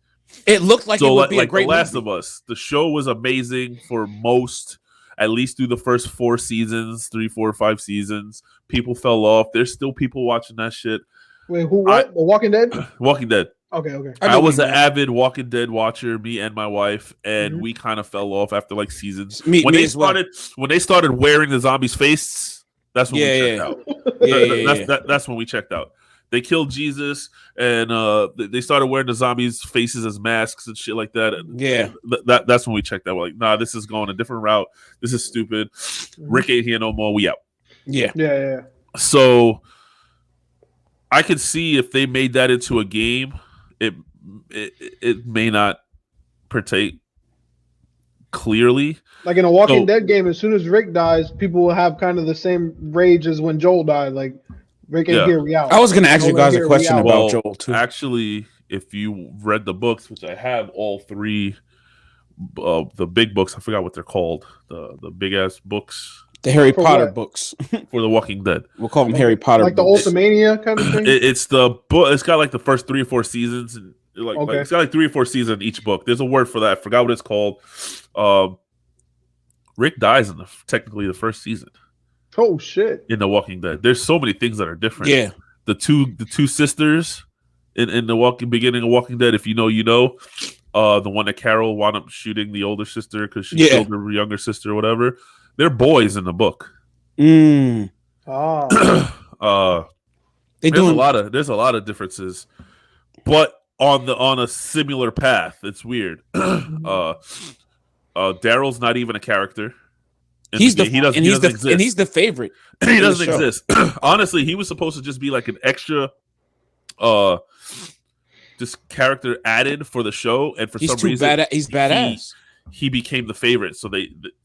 [SPEAKER 3] It looked like it would be a great
[SPEAKER 2] The Last
[SPEAKER 3] movie.
[SPEAKER 2] of Us. The show was amazing for most, at least through the first 4 seasons, 3, 4, 5 seasons. People fell off. There's still people watching that shit.
[SPEAKER 1] Wait, who? What? The Walking Dead?
[SPEAKER 2] Walking Dead.
[SPEAKER 1] Okay.
[SPEAKER 2] I was an avid Walking Dead watcher, me and my wife, and we kind of fell off after like seasons. When they started wearing the zombies' faces, that's when we checked out. That's when we checked out. They killed Jesus, and they started wearing the zombies' faces as masks and shit like that. That's when we checked out. We're like, nah, this is going a different route. This is stupid. Rick ain't here no more. We out.
[SPEAKER 1] Yeah.
[SPEAKER 2] So I could see if they made that into a game, it may not partake clearly.
[SPEAKER 1] Like in a Walking Dead game, as soon as Rick dies, people will have kind of the same rage as when Joel died. Like, Rick ain't here, we out.
[SPEAKER 3] I was going to ask you guys a question about Joel, too.
[SPEAKER 2] Actually, if you read the books, which I have all 3, the big books, I forgot what they're called, the big-ass books.
[SPEAKER 3] The Harry Potter books.
[SPEAKER 2] For The Walking Dead.
[SPEAKER 3] We'll call them Harry Potter
[SPEAKER 1] like
[SPEAKER 3] books.
[SPEAKER 1] The Ultimania kind of thing?
[SPEAKER 2] It's the book. It's got like the first 3 or 4 seasons. And it's got like 3 or 4 seasons in each book. There's a word for that. I forgot what it's called. Rick dies in technically the first season.
[SPEAKER 1] Oh shit!
[SPEAKER 2] In The Walking Dead, there's so many things that are different.
[SPEAKER 3] Yeah,
[SPEAKER 2] the two sisters in the beginning of Walking Dead. If you know, you know. The one that Carol wound up shooting the older sister because she killed her younger sister or whatever. They're boys in the book.
[SPEAKER 3] Mm.
[SPEAKER 2] There's a lot of differences, but on a similar path. It's weird. Daryl's not even a character.
[SPEAKER 3] He's the favorite.
[SPEAKER 2] He doesn't exist. Honestly, he was supposed to just be like an extra this character added for the show, and for some reason
[SPEAKER 3] he's badass.
[SPEAKER 2] He became the favorite. So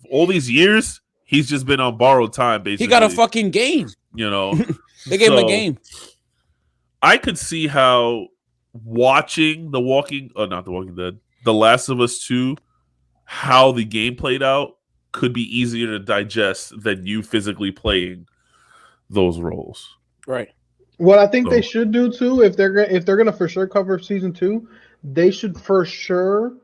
[SPEAKER 2] all these years he's just been on borrowed time. Basically,
[SPEAKER 3] he got a fucking game.
[SPEAKER 2] You know,
[SPEAKER 3] they gave him a game.
[SPEAKER 2] I could see how watching The Last of Us 2, how the game played out could be easier to digest than you physically playing those roles.
[SPEAKER 3] Right.
[SPEAKER 1] What I think they should do too, if they're gonna for sure cover season 2, they should for sure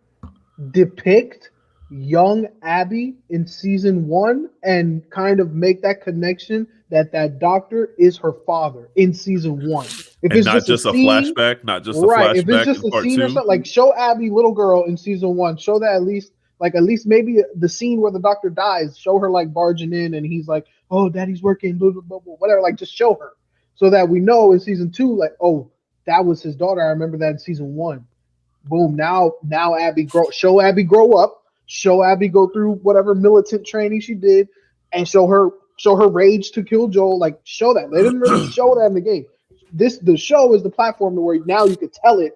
[SPEAKER 1] depict young Abby in season 1 and kind of make that connection that doctor is her father in season 1. If
[SPEAKER 2] and
[SPEAKER 1] it's
[SPEAKER 2] not just a flashback, not just a flashback.
[SPEAKER 1] If it's just
[SPEAKER 2] in
[SPEAKER 1] a
[SPEAKER 2] part
[SPEAKER 1] scene
[SPEAKER 2] 2.
[SPEAKER 1] or something, like show Abby little girl in season 1, show that at least maybe the scene where the doctor dies, show her like barging in and he's like, oh, daddy's working, blah, blah, blah, blah, whatever, like just show her. So that we know in season 2, like, oh, that was his daughter. I remember that in season 1. Boom. Now show Abby grow up, show Abby go through whatever militant training she did, and show her rage to kill Joel. Like, show that. They didn't really show that in the game. The show is the platform to where now you could tell it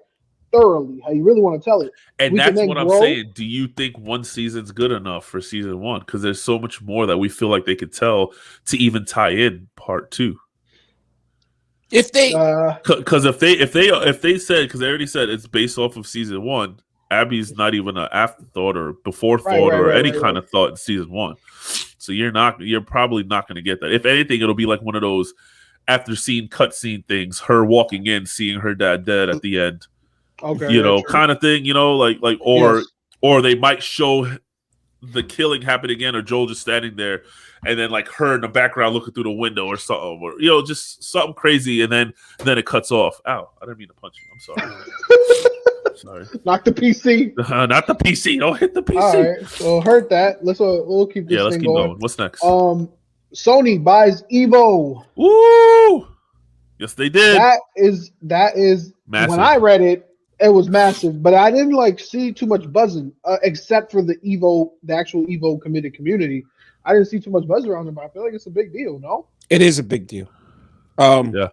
[SPEAKER 1] thoroughly how you really want to tell it.
[SPEAKER 2] And that's what I'm saying. Do you think one season's good enough for season 1? Because there's so much more that we feel like they could tell to even tie in part 2.
[SPEAKER 3] If they,
[SPEAKER 2] because if they said, because they already said it's based off of season 1, Abby's not even an afterthought or before thought or any kind of thought in season 1. So you're probably not going to get that. If anything, it'll be like one of those after scene cutscene things, her walking in, seeing her dad dead at the end, kind of thing, or they might show the killing happen again, or Joel just standing there. And then like her in the background looking through the window or something, or just something crazy, and then it cuts off. Ow! I didn't mean to punch you. I'm sorry. Sorry.
[SPEAKER 1] Knock the PC.
[SPEAKER 2] Not the PC. Don't hit the PC.
[SPEAKER 1] All right. Well, hurt that. We'll keep this thing going.
[SPEAKER 2] What's next?
[SPEAKER 1] Sony buys Evo.
[SPEAKER 2] Woo! Yes, they did.
[SPEAKER 1] That is massive. When I read it, it was massive, but I didn't see too much buzzing, except for the actual Evo committed community. I didn't see too much buzz around it, but I feel like it's a big deal. No,
[SPEAKER 3] it is a big deal.
[SPEAKER 2] Yeah.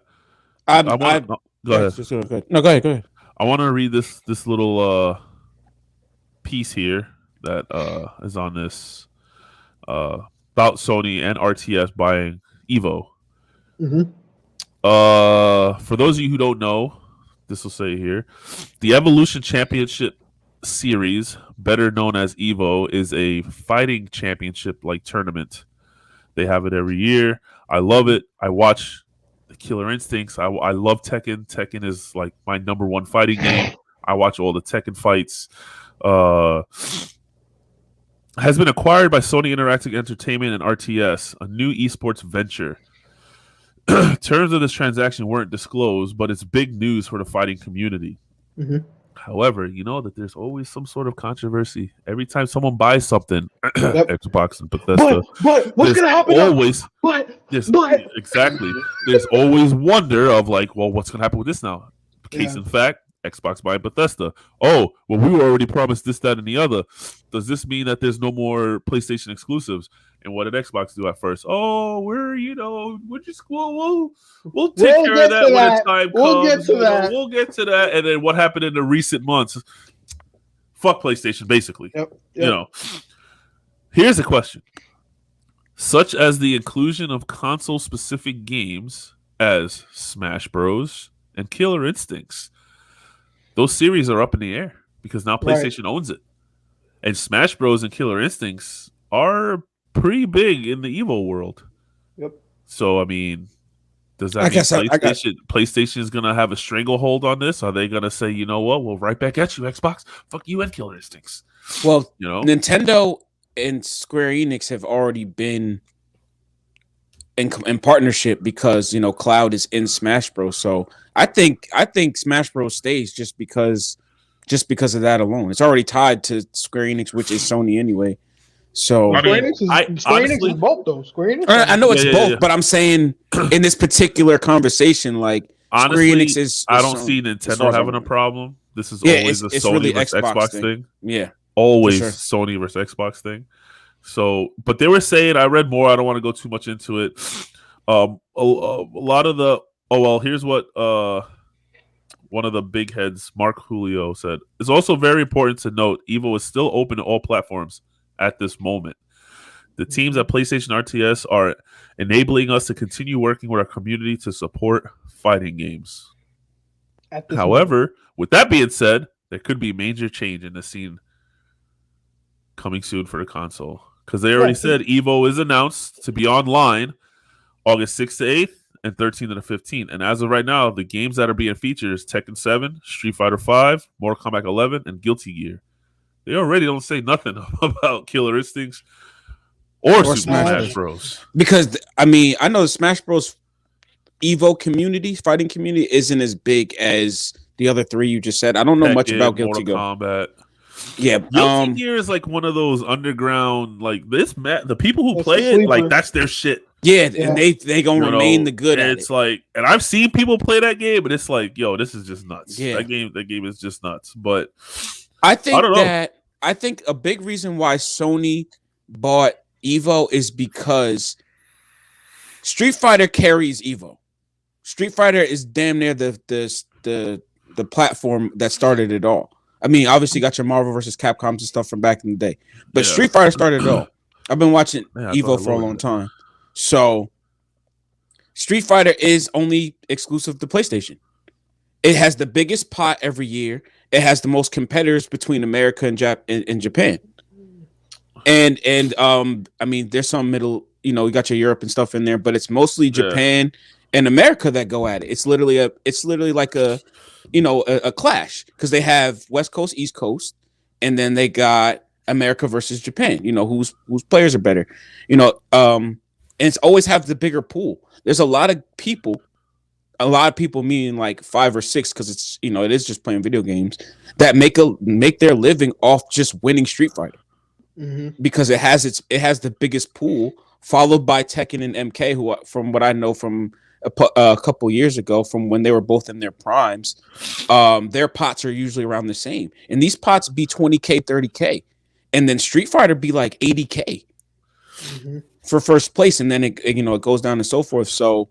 [SPEAKER 3] Go ahead. No, go ahead.
[SPEAKER 2] I want to read this little piece here that is on this about Sony and RTS buying Evo.
[SPEAKER 1] Mm-hmm.
[SPEAKER 2] For those of you who don't know, this will say here, the Evolution Championship Series, better known as Evo, is a fighting championship like tournament. They have it every year. I love it. I watch the Killer Instincts. I love Tekken. Tekken is like my number one fighting game. I watch all the Tekken fights. Has been acquired by Sony Interactive Entertainment and RTS, a new esports venture. Terms of this transaction weren't disclosed, but it's big news for the fighting community.
[SPEAKER 1] Mm-hmm.
[SPEAKER 2] However, you know that there's always some sort of controversy every time someone buys something. Xbox and Bethesda.
[SPEAKER 1] But what's going to happen?
[SPEAKER 2] Exactly. There's always wonder of like, well, what's going to happen with this now? Case in fact, Xbox buying Bethesda. Oh, well, we were already promised this, that, and the other. Does this mean that there's no more PlayStation exclusives? And what did Xbox do at first? Oh, we'll take care of that when the time comes. We'll get to that. And then what happened in the recent months? Fuck PlayStation, basically.
[SPEAKER 1] Yep.
[SPEAKER 2] Here's a question. Such as the inclusion of console-specific games as Smash Bros. And Killer Instincts. Those series are up in the air because now PlayStation owns it. And Smash Bros. And Killer Instincts are pretty big in the Evo world.
[SPEAKER 1] Yep.
[SPEAKER 2] So, I mean, does that mean PlayStation is going to have a stranglehold on this? Are they going to say, you know what, we'll right back at you, Xbox. Fuck you and Killer Instincts.
[SPEAKER 3] Well, Nintendo and Square Enix have already been in partnership because Cloud is in Smash Bros. So I think Smash Bros stays just because of that alone. It's already tied to Square Enix, which is Sony anyway. So
[SPEAKER 1] Square Enix is both though. Square Enix.
[SPEAKER 3] I know it's both, but I'm saying in this particular conversation, like
[SPEAKER 2] honestly,
[SPEAKER 3] Square Enix is
[SPEAKER 2] I don't see Nintendo having a problem. This is always a Sony
[SPEAKER 3] really
[SPEAKER 2] versus Xbox thing.
[SPEAKER 3] Yeah,
[SPEAKER 2] always Sony versus Xbox thing. So, but they were saying, I read more. I don't want to go too much into it. A lot of the here's what one of the big heads, Mark Julio, said. It's also very important to note Evo is still open to all platforms at this moment. The teams at PlayStation RTS are enabling us to continue working with our community to support fighting games. However, with that being said, there could be major change in the scene coming soon for the console. Because they already said Evo is announced to be online August 6th to 8th and 13th to the 15th. And as of right now, the games that are being featured is Tekken 7, Street Fighter 5, Mortal Kombat 11, and Guilty Gear. They already don't say nothing about Killer Instincts or Super Smash Bros.
[SPEAKER 3] Because, I mean, I know the Smash Bros. Evo community, fighting community, isn't as big as the other three you just said. I don't know much about Guilty Gear.
[SPEAKER 2] Kombat.
[SPEAKER 3] Yeah,
[SPEAKER 2] Guilty Gear is like one of those underground, like the people who play it, like that's their shit.
[SPEAKER 3] Yeah, and they gonna remain the good at it.
[SPEAKER 2] It's like, and I've seen people play that game, but it's like, yo, this is just nuts.
[SPEAKER 3] Yeah,
[SPEAKER 2] that game is just nuts. But
[SPEAKER 3] I think a big reason why Sony bought Evo is because Street Fighter carries Evo. Street Fighter is damn near the platform that started it all. I mean, obviously, you got your Marvel versus Capcoms and stuff from back in the day, but Street Fighter started it all. I've been watching Evo for a long time, so Street Fighter is only exclusive to PlayStation. It has the biggest pot every year. It has the most competitors between America and Japan, and I mean, there's some middle. You got your Europe and stuff in there, but it's mostly Japan and America that go at it. It's literally like a clash because they have West Coast, East Coast, and then they got America versus Japan. Whose players are better. And it's always have the bigger pool. There's a lot of people meaning like 5 or 6 because it's it is just playing video games that make their living off just winning Street Fighter because it has the biggest pool, followed by Tekken and MK, who from what I know from a couple years ago, from when they were both in their primes, their pots are usually around the same, and these pots be 20K, 30K, and then Street Fighter be like 80K for first place, and then it goes down and so forth. So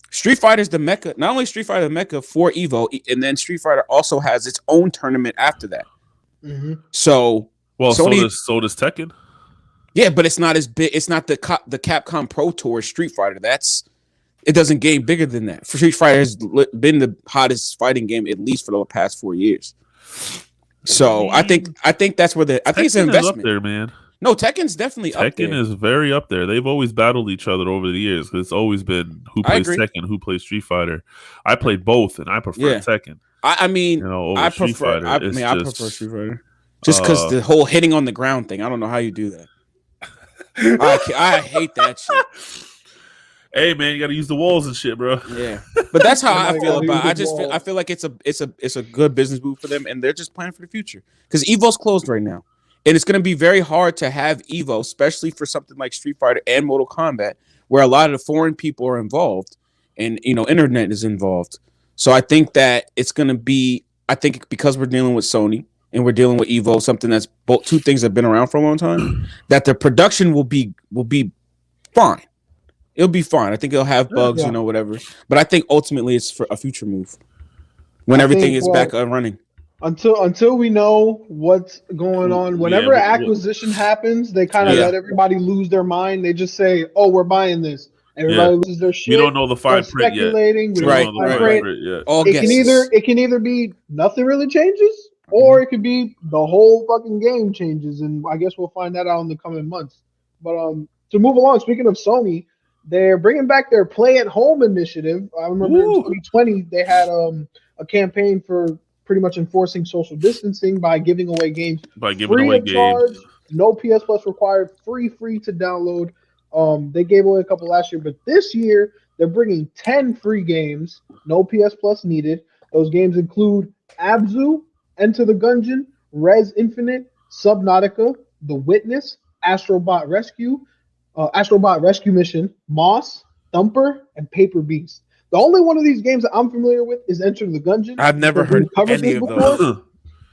[SPEAKER 3] Street Fighter's the mecca. Not only Street Fighter the mecca for Evo, and then Street Fighter also has its own tournament after that. So Sony,
[SPEAKER 2] so does Tekken.
[SPEAKER 3] Yeah, but it's not as big. It's not the Capcom Pro Tour Street Fighter. It doesn't get bigger than that. Street Fighter has been the hottest fighting game at least for the past 4 years. So I think that's where I think it's an investment
[SPEAKER 2] up there, man.
[SPEAKER 3] No, Tekken's definitely up there.
[SPEAKER 2] Tekken is very up there. They've always battled each other over the years because it's always been who plays Tekken, who plays Street Fighter. I played both, and I prefer Tekken.
[SPEAKER 3] I mean, I prefer Street Fighter just because the whole hitting on the ground thing. I don't know how you do that. I hate that shit.
[SPEAKER 2] Hey man, you got to use the walls and shit, bro.
[SPEAKER 3] Yeah, but that's how I feel about it. I feel like it's a good business move for them, and they're just planning for the future because Evo's closed right now, and it's going to be very hard to have Evo, especially for something like Street Fighter and Mortal Kombat, where a lot of the foreign people are involved, and internet is involved. So I think that it's going to be. I think because we're dealing with Sony and we're dealing with Evo, something that's both two things that have been around for a long time, that the production will be fine. It'll be fine. I think it'll have bugs, whatever. But I think ultimately it's for a future move when everything is back and running.
[SPEAKER 1] Until we know what's going on, whenever acquisition happens, they kind of let everybody lose their mind. They just say, "Oh, we're buying this." Everybody loses their shit.
[SPEAKER 2] We don't know the fine print yet.
[SPEAKER 1] Right. It can either be nothing really changes, or it could be the whole fucking game changes, and I guess we'll find that out in the coming months. But to move along, speaking of Sony. They're bringing back their Play at Home initiative. I remember in 2020 they had a campaign for pretty much enforcing social distancing by giving away games free of charge, no PS Plus required, free to download. They gave away a couple last year, but this year they're bringing 10 free games. No PS Plus needed. Those games include Abzu, Enter the Gungeon, Res Infinite, Subnautica, The Witness, Astrobot Rescue Mission, Moss, Thumper, and Paper Beast. The only one of these games that I'm familiar with is Enter the Gungeon.
[SPEAKER 3] I've never heard any of those.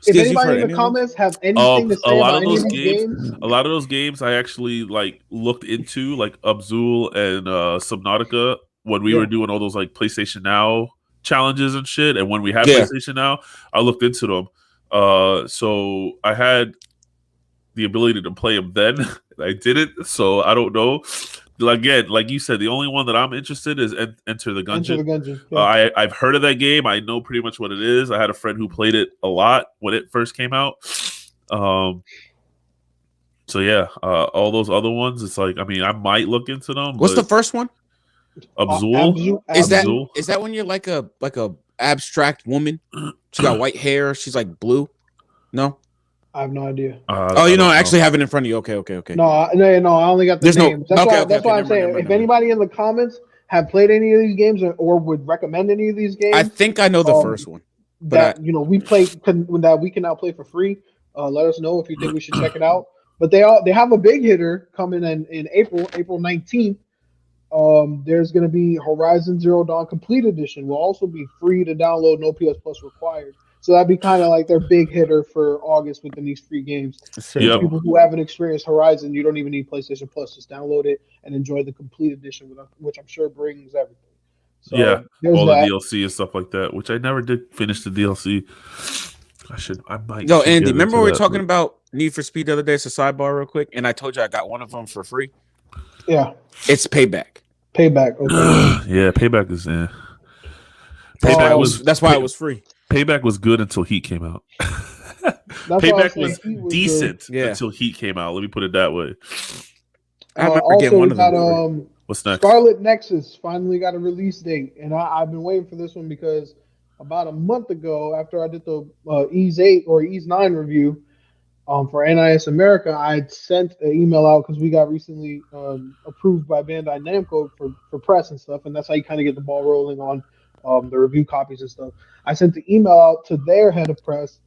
[SPEAKER 1] If anybody in the comments have anything to say about any of these games,
[SPEAKER 2] a lot of those games I actually like looked into, like Abzul and Subnautica, when we were doing all those like PlayStation Now challenges and shit, and when we had PlayStation Now, I looked into them. So I had the ability to play them then. I didn't, so I don't know. Again, like you said, the only one that I'm interested in is Enter the Gungeon. Yeah. I've heard of that game. I know pretty much what it is. I had a friend who played it a lot when it first came out. So yeah, all those other ones, it's like, I mean, I might look into them.
[SPEAKER 3] What's the first one?
[SPEAKER 2] Abzul.
[SPEAKER 3] Is that when you're like a abstract woman? She got white hair. She's like blue. No.
[SPEAKER 1] I have no idea.
[SPEAKER 3] I actually have it in front of you. Okay.
[SPEAKER 1] No, I only got the names. That's why I'm saying, if anybody in the comments have played any of these games or would recommend any of these games,
[SPEAKER 3] I think I know the first one.
[SPEAKER 1] But we play that we can now play for free. Let us know if you think we should check it out. But they have a big hitter coming in April 19th. There's going to be Horizon Zero Dawn Complete Edition. Will also be free to download, no PS Plus required. So that'd be kind of like their big hitter for August within these free games. Yep. People who haven't experienced Horizon, you don't even need PlayStation Plus. Just download it and enjoy the complete edition, which I'm sure brings everything. So
[SPEAKER 2] all the DLC and stuff like that, which I never did finish the DLC. I might.
[SPEAKER 3] Yo, Andy, remember we were talking about Need for Speed the other day? It's a sidebar real quick, and I told you I got one of them for free.
[SPEAKER 1] Yeah.
[SPEAKER 3] It's Payback.
[SPEAKER 1] Payback. Okay.
[SPEAKER 2] Yeah, Payback is
[SPEAKER 3] That's why it was free.
[SPEAKER 2] Payback was good until Heat came out. Payback was decent until Heat came out. Let me put it that way.
[SPEAKER 3] I remember getting one of them.
[SPEAKER 2] What's next?
[SPEAKER 1] Scarlet Nexus finally got a release date, and I've been waiting for this one because about a month ago, after I did the Ease 8 or Ease 9 review for NIS America, I had sent an email out because we got recently approved by Bandai Namco for press and stuff, and that's how you kind of get the ball rolling on the review copies and stuff. I sent the email out to their head of press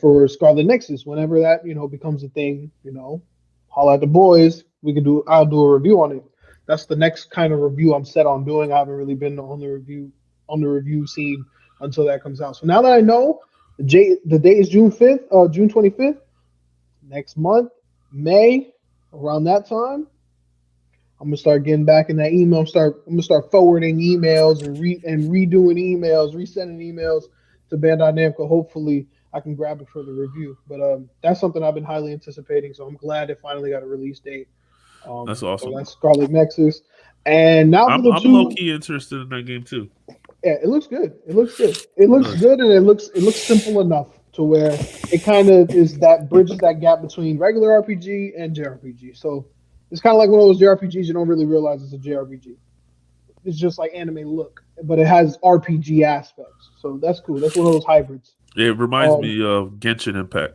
[SPEAKER 1] for Scarlet Nexus. Whenever that becomes a thing, holla at the boys. I'll do a review on it. That's the next kind of review I'm set on doing. I haven't really been on the review scene until that comes out. So now that I know the date is June 25th, next month, May, around that time, I'm gonna start getting back in that email. I'm gonna start forwarding emails and redoing emails, resending emails to Bandai Namco. Hopefully, I can grab it for the review. But that's something I've been highly anticipating. So I'm glad it finally got a release date.
[SPEAKER 2] That's awesome.
[SPEAKER 1] So that's Scarlet Nexus. And now
[SPEAKER 2] I'm low key interested in that game too.
[SPEAKER 1] Yeah, it looks good. It looks good, and it looks simple enough to where it kind of bridges that gap between regular RPG and JRPG. So it's kind of like one of those JRPGs you don't really realize it's a JRPG. It's just like anime look, but it has RPG aspects. So that's cool. That's one of those hybrids.
[SPEAKER 2] Yeah, it reminds me of Genshin Impact.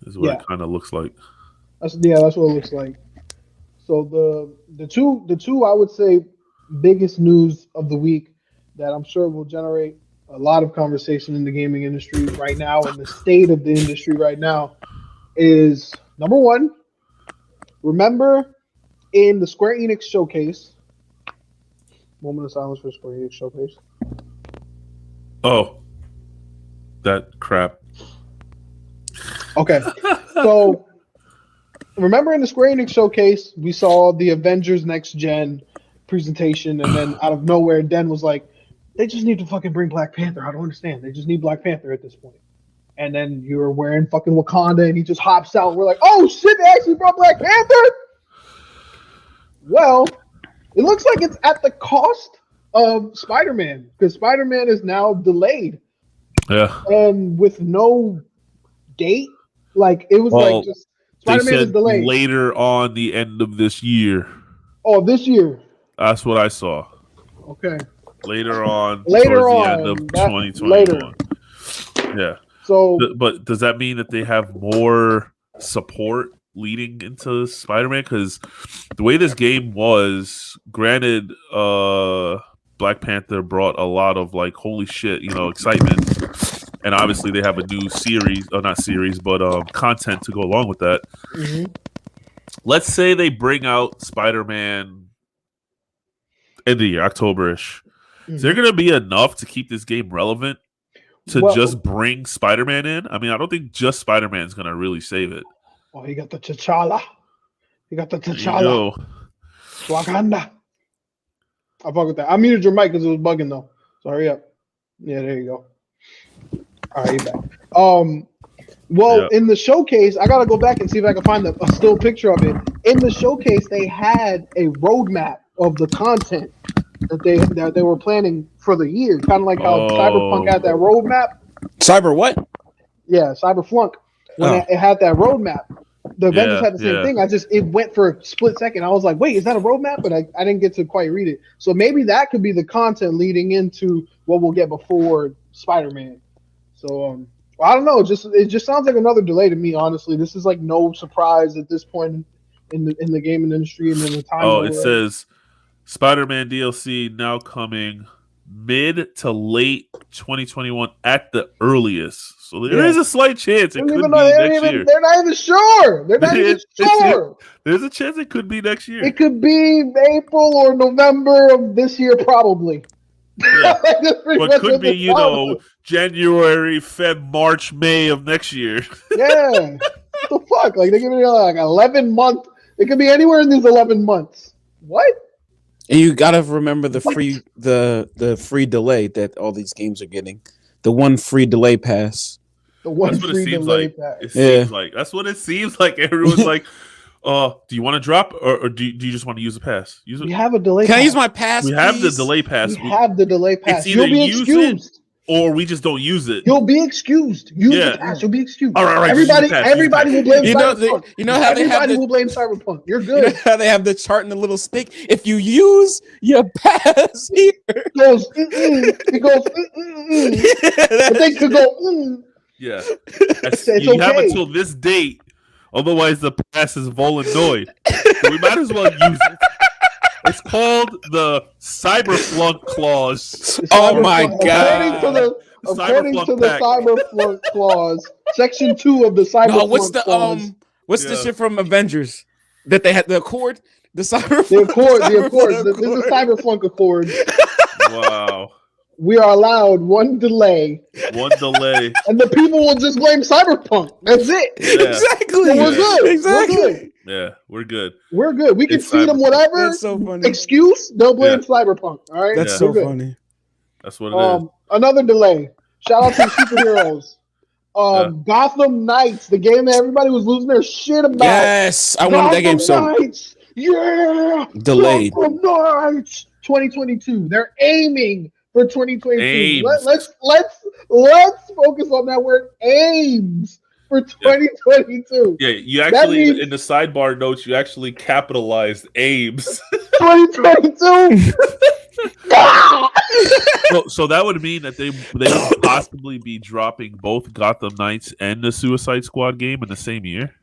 [SPEAKER 2] Is what it kind of looks like.
[SPEAKER 1] That's what it looks like. So the two I would say biggest news of the week that I'm sure will generate a lot of conversation in the gaming industry right now and the state of the industry right now is, number one, remember in the Square Enix showcase, moment of silence for Square Enix showcase.
[SPEAKER 2] Oh, that crap.
[SPEAKER 1] Okay, so remember in the Square Enix showcase, we saw the Avengers Next Gen presentation, and then out of nowhere, Den was like, they just need to fucking bring Black Panther. I don't understand. They just need Black Panther at this point. And then you were wearing fucking Wakanda, and he just hops out, and we're like, oh shit, they actually brought Black Panther? Well, it looks like it's at the cost of Spider-Man, because Spider-Man is now delayed.
[SPEAKER 2] Yeah.
[SPEAKER 1] And with no date, like it was like just Spider-Man is delayed.
[SPEAKER 2] Later on the end of this year.
[SPEAKER 1] Oh, this year.
[SPEAKER 2] That's what I saw.
[SPEAKER 1] Okay.
[SPEAKER 2] Later on, the end of 2021. Yeah.
[SPEAKER 1] So,
[SPEAKER 2] but does that mean that they have more support leading into Spider-Man? Because the way this game was, granted, Black Panther brought a lot of like holy shit, excitement, and obviously they have a new series, or not series, but content to go along with that.
[SPEAKER 1] Mm-hmm.
[SPEAKER 2] Let's say they bring out Spider-Man in the year, October-ish. Mm-hmm. Is there going to be enough to keep this game relevant to just bring Spider-Man in? I mean, I don't think just Spider-Man is going to really save it.
[SPEAKER 1] Oh, you got the T'Challa. Wakanda. I fuck with that. I muted your mic because it was bugging though. So hurry up. Yeah, there you go. All right, you back. In the showcase, I gotta go back and see if I can find a still picture of it. In the showcase, they had a roadmap of the content that they were planning for the year, kind of like how Cyberpunk had that roadmap.
[SPEAKER 3] Cyber what?
[SPEAKER 1] Yeah, Cyberpunk. When it had that roadmap. The Avengers had the same thing. It went for a split second. I was like, wait, is that a roadmap? But I didn't get to quite read it. So maybe that could be the content leading into what we'll get before Spider-Man. So I don't know. It just sounds like another delay to me, honestly. This is like no surprise at this point in the gaming industry and in the time.
[SPEAKER 2] Oh, it says Spider-Man DLC now coming mid to late 2021 at the earliest. So there is a slight chance it could be next year.
[SPEAKER 1] They're not even sure.
[SPEAKER 2] There's a chance it could be next year.
[SPEAKER 1] It could be April or November of this year, probably.
[SPEAKER 2] Yeah. But could be, January, Feb, March, May of next year.
[SPEAKER 1] Yeah. What the fuck? Like, they're giving you like 11 months. It could be anywhere in these 11 months. What?
[SPEAKER 3] And you gotta remember the free delay that all these games are getting. The one free delay pass.
[SPEAKER 1] The one
[SPEAKER 2] that's what
[SPEAKER 1] free
[SPEAKER 2] it seems
[SPEAKER 1] delay
[SPEAKER 2] like.
[SPEAKER 1] pass.
[SPEAKER 2] It seems like that's what it seems like. Everyone's like, do you want to drop or do you just want to use the pass?
[SPEAKER 1] We have a delay.
[SPEAKER 3] Can
[SPEAKER 1] pass.
[SPEAKER 3] I use my pass?
[SPEAKER 2] We have the delay pass.
[SPEAKER 1] We have the delay pass.
[SPEAKER 2] You'll
[SPEAKER 1] be excused.
[SPEAKER 2] Or we just don't use it.
[SPEAKER 1] You'll be excused. Use the pass. You'll be excused.
[SPEAKER 2] All right.
[SPEAKER 1] Everybody will blame Cyberpunk.
[SPEAKER 3] Everybody
[SPEAKER 1] will blame Cyberpunk. You're good.
[SPEAKER 3] You know how they have the chart and the little stick? If you use your pass here.
[SPEAKER 1] It goes, The thing could go,
[SPEAKER 2] Yeah.
[SPEAKER 1] You
[SPEAKER 2] have until this date. Otherwise, the pass is void. So we might as well use it. It's called the Cyberflunk Clause.
[SPEAKER 3] Oh my god!
[SPEAKER 1] According to the Cyberflunk Clause, Section 2 of the Cyberflunk Clause.
[SPEAKER 3] What's the shit from Avengers that they had the Accord? The Cyberflunk.
[SPEAKER 1] The Accord. This is the Cyberflunk Accord.
[SPEAKER 2] Wow.
[SPEAKER 1] We are allowed one delay. And the people will just blame Cyberpunk. That's it.
[SPEAKER 2] Yeah.
[SPEAKER 3] Exactly.
[SPEAKER 1] So we're good.
[SPEAKER 3] Exactly.
[SPEAKER 1] We're good.
[SPEAKER 2] Yeah, we're good.
[SPEAKER 1] We're good. We can feed them whatever excuse. They'll blame Cyberpunk. All right.
[SPEAKER 3] That's so funny.
[SPEAKER 2] That's what it is.
[SPEAKER 1] Another delay. Shout out to the superheroes. Gotham Knights, the game that everybody was losing their shit about.
[SPEAKER 3] Yes, I wanted that game so.
[SPEAKER 1] Yeah.
[SPEAKER 3] Delayed.
[SPEAKER 1] Gotham Knights 2022. They're aiming for 2022. Let's focus on that word aims for 2022.
[SPEAKER 2] Yeah, you actually in the sidebar notes you actually capitalized aims.
[SPEAKER 1] 2022.
[SPEAKER 2] so that would mean that they would possibly be dropping both Gotham Knights and the Suicide Squad game in the same year.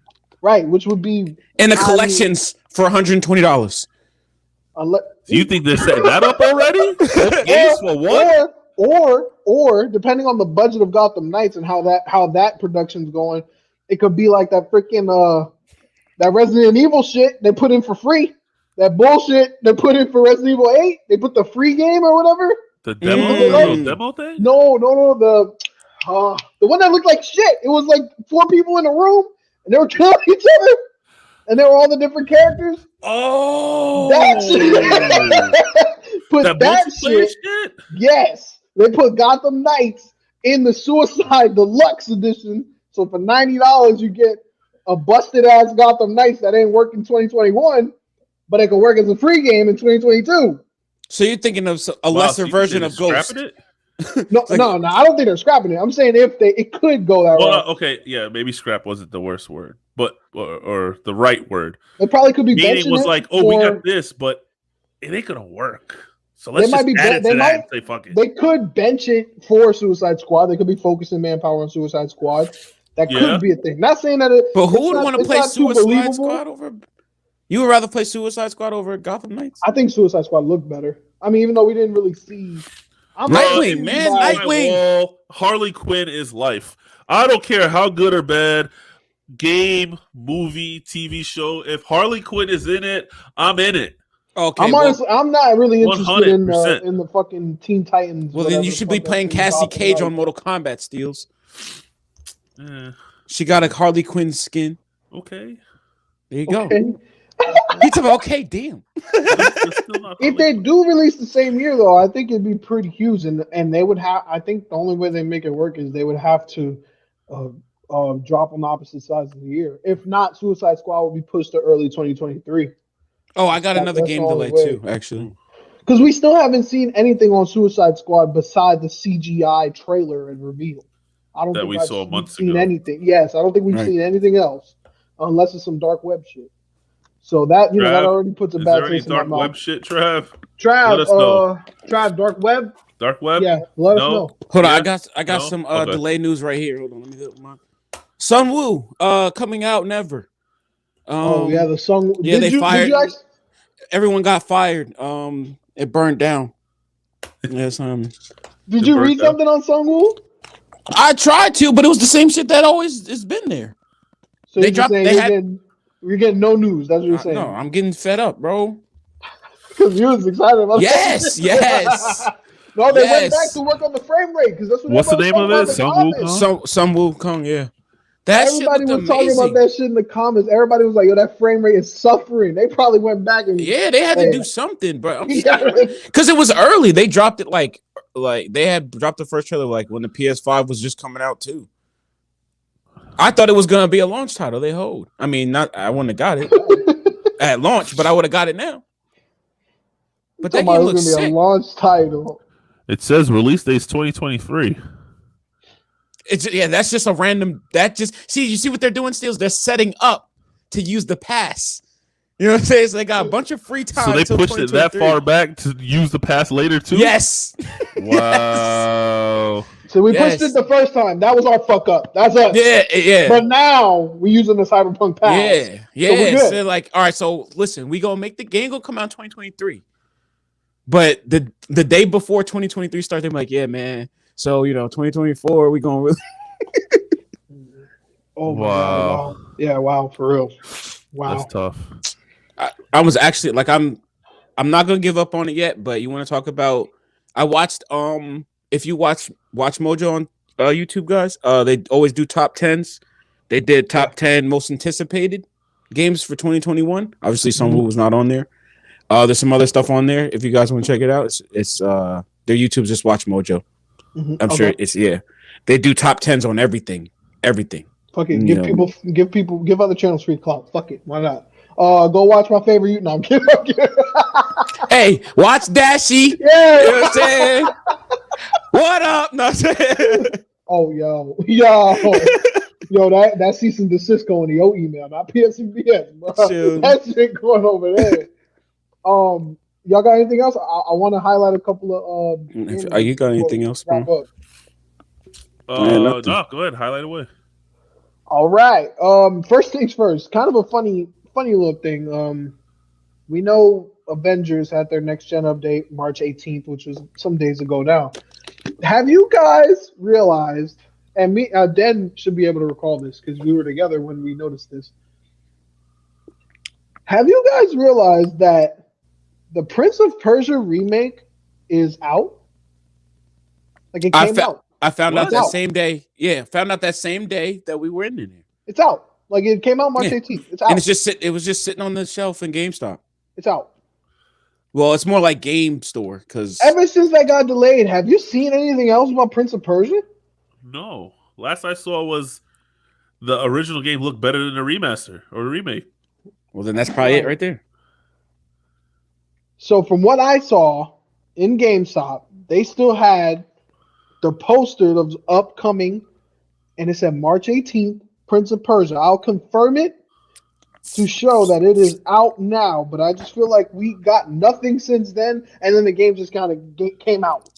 [SPEAKER 1] Right, which would be
[SPEAKER 3] in the collections for $120.
[SPEAKER 2] Do you think they're setting that up already? For what?
[SPEAKER 1] Or depending on the budget of Gotham Knights and how that production's going, it could be like that freaking that Resident Evil shit they put in for free. That bullshit they put in for Resident Evil 8. They put the free game or whatever.
[SPEAKER 2] The demo thing?
[SPEAKER 1] No. The one that looked like shit. It was like 4 people in a room and they were killing each other. And there were all the different characters.
[SPEAKER 2] Oh,
[SPEAKER 1] that shit. That shit. Yes, they put Gotham Knights in the Suicide Deluxe Edition. So for $90, you get a busted ass Gotham Knights that ain't work in 2021, but it can work as a free game in 2022.
[SPEAKER 3] So you're thinking of a lesser version of Ghost?
[SPEAKER 1] No, I don't think they're scrapping it. I'm saying it could go that route.
[SPEAKER 2] Okay, yeah, maybe scrap wasn't the worst word, but or the right word.
[SPEAKER 1] It probably could be.
[SPEAKER 2] Meaning was like, we got this, but it ain't gonna work. So let's just add it to that and say fuck it.
[SPEAKER 1] They could bench it for Suicide Squad. They could be focusing manpower on Suicide Squad. That could be a thing. Not saying that
[SPEAKER 3] but who would want to play Suicide Squad over? You would rather play Suicide Squad over Gotham Knights?
[SPEAKER 1] I think Suicide Squad looked better. I mean, even though we didn't really see
[SPEAKER 3] Nightwing, man, Nightwing.
[SPEAKER 2] Harley Quinn is life. I don't care how good or bad game, movie, TV show. If Harley Quinn is in it, I'm in it.
[SPEAKER 3] Okay,
[SPEAKER 1] I'm not really interested in the fucking Teen Titans.
[SPEAKER 3] Well, then you should be playing Cassie Cage on Mortal Kombat, Steels. She got a Harley Quinn skin.
[SPEAKER 2] Okay.
[SPEAKER 3] There you go. He's okay, damn.
[SPEAKER 1] If they do release the same year, though, I think it'd be pretty huge, and they would have. I think the only way they make it work is they would have to drop on the opposite sides of the year. If not, Suicide Squad will be pushed to early 2023.
[SPEAKER 3] Oh, I got another game delay too, actually.
[SPEAKER 1] Because we still haven't seen anything on Suicide Squad besides the CGI trailer and reveal. I don't think we've seen anything. Yes, I don't think we've seen anything else, unless it's some dark web shit. So that Trav, that already puts a bad taste in my mouth.
[SPEAKER 2] Dark web shit, Trav?
[SPEAKER 1] Trav, dark web.
[SPEAKER 2] Dark web.
[SPEAKER 1] Yeah, let us know.
[SPEAKER 3] Hold on, I got some delay news right here. Hold on, let me get mine. Sun Woo, coming out never.
[SPEAKER 1] The Sun.
[SPEAKER 3] Yeah, they fired. Everyone got fired. It burned down. Yes.
[SPEAKER 1] Did you read something on Sun Woo?
[SPEAKER 3] I tried to, but it was the same shit that always has been there.
[SPEAKER 1] So you're getting no news. That's what you're saying.
[SPEAKER 3] No, I'm getting fed up, bro.
[SPEAKER 1] Because you was excited about
[SPEAKER 3] yes.
[SPEAKER 1] No, they went back to work on the frame rate because that's what.
[SPEAKER 2] What's the name of it?
[SPEAKER 3] Sun Woo Kong. Yeah. Everybody
[SPEAKER 1] was talking about that shit in the comments. Everybody was like, "Yo, that frame rate is suffering." They probably went back and
[SPEAKER 3] they had to do something, bro. Because it was early. They dropped it like they had dropped the first trailer like when the PS5 was just coming out too. I thought it was gonna be a launch title. They hold. I mean, I wouldn't have got it at launch, but I would have got it now. But that game looks sick.
[SPEAKER 1] A launch title.
[SPEAKER 2] It says release date's 2023.
[SPEAKER 3] That's just a random. You see what they're doing, Steels? They're setting up to use the pass. You know what I'm saying? So they got a bunch of free time.
[SPEAKER 2] So they pushed it that far back to use the pass later too.
[SPEAKER 3] Yes.
[SPEAKER 2] Wow.
[SPEAKER 1] So we pushed it the first time. That was our fuck up. That's us.
[SPEAKER 3] Yeah.
[SPEAKER 1] But now we're using the Cyberpunk pass.
[SPEAKER 3] Yeah. So like, all right. So listen, we gonna make the game go come out in 2023. But the day before 2023 starts, they're like, yeah, man. So 2024, we gonna really.
[SPEAKER 1] Oh wow. Wow! Yeah, wow, for real. Wow,
[SPEAKER 2] that's tough.
[SPEAKER 3] I was actually like, I'm not gonna give up on it yet. But you want to talk about? I watched if you watch Mojo on YouTube, guys, they always do top 10s. They did top 10 most anticipated games for 2021. Obviously, Sun Woo was not on there. There's some other stuff on there. If you guys want to check it out, it's their YouTube's just watch Mojo. I'm sure they do top 10s on everything.
[SPEAKER 1] Fuck it, give other channels free clout. Fuck it, why not? Go watch my favorite YouTube. No, I'm kidding.
[SPEAKER 3] Hey, watch Dashy.
[SPEAKER 1] Yeah,
[SPEAKER 3] you know what I'm saying? What up? No, I'm saying.
[SPEAKER 1] Oh, yo, that cease and desist going to your email, not PSBS, bro. Shoot. That shit going over there. Y'all got anything else? I want to highlight a couple of.
[SPEAKER 3] Are you got anything else, bro?
[SPEAKER 2] No, go ahead, highlight away.
[SPEAKER 1] All right. First things first. Kind of a funny little thing. We know Avengers had their next gen update March 18th, which was some days ago now. Have you guys realized? And me, Dan should be able to recall this because we were together when we noticed this. Have you guys realized that the Prince of Persia remake is out? Like it came out.
[SPEAKER 3] I found out that same day. Yeah, found out that same day that we were in there.
[SPEAKER 1] It's out. Like it came out March 18th. It's out.
[SPEAKER 3] And it was just sitting on the shelf in GameStop.
[SPEAKER 1] It's out.
[SPEAKER 3] Well, it's more like Game Store because
[SPEAKER 1] ever since that got delayed, have you seen anything else about Prince of Persia?
[SPEAKER 2] No. Last I saw was the original game looked better than the remaster or the remake.
[SPEAKER 3] Well, then that's probably it right there.
[SPEAKER 1] So from what I saw in GameStop, they still had the poster that was upcoming, and it said March 18th, Prince of Persia. I'll confirm it to show that it is out now, but I just feel like we got nothing since then, and then the game just kind of came out.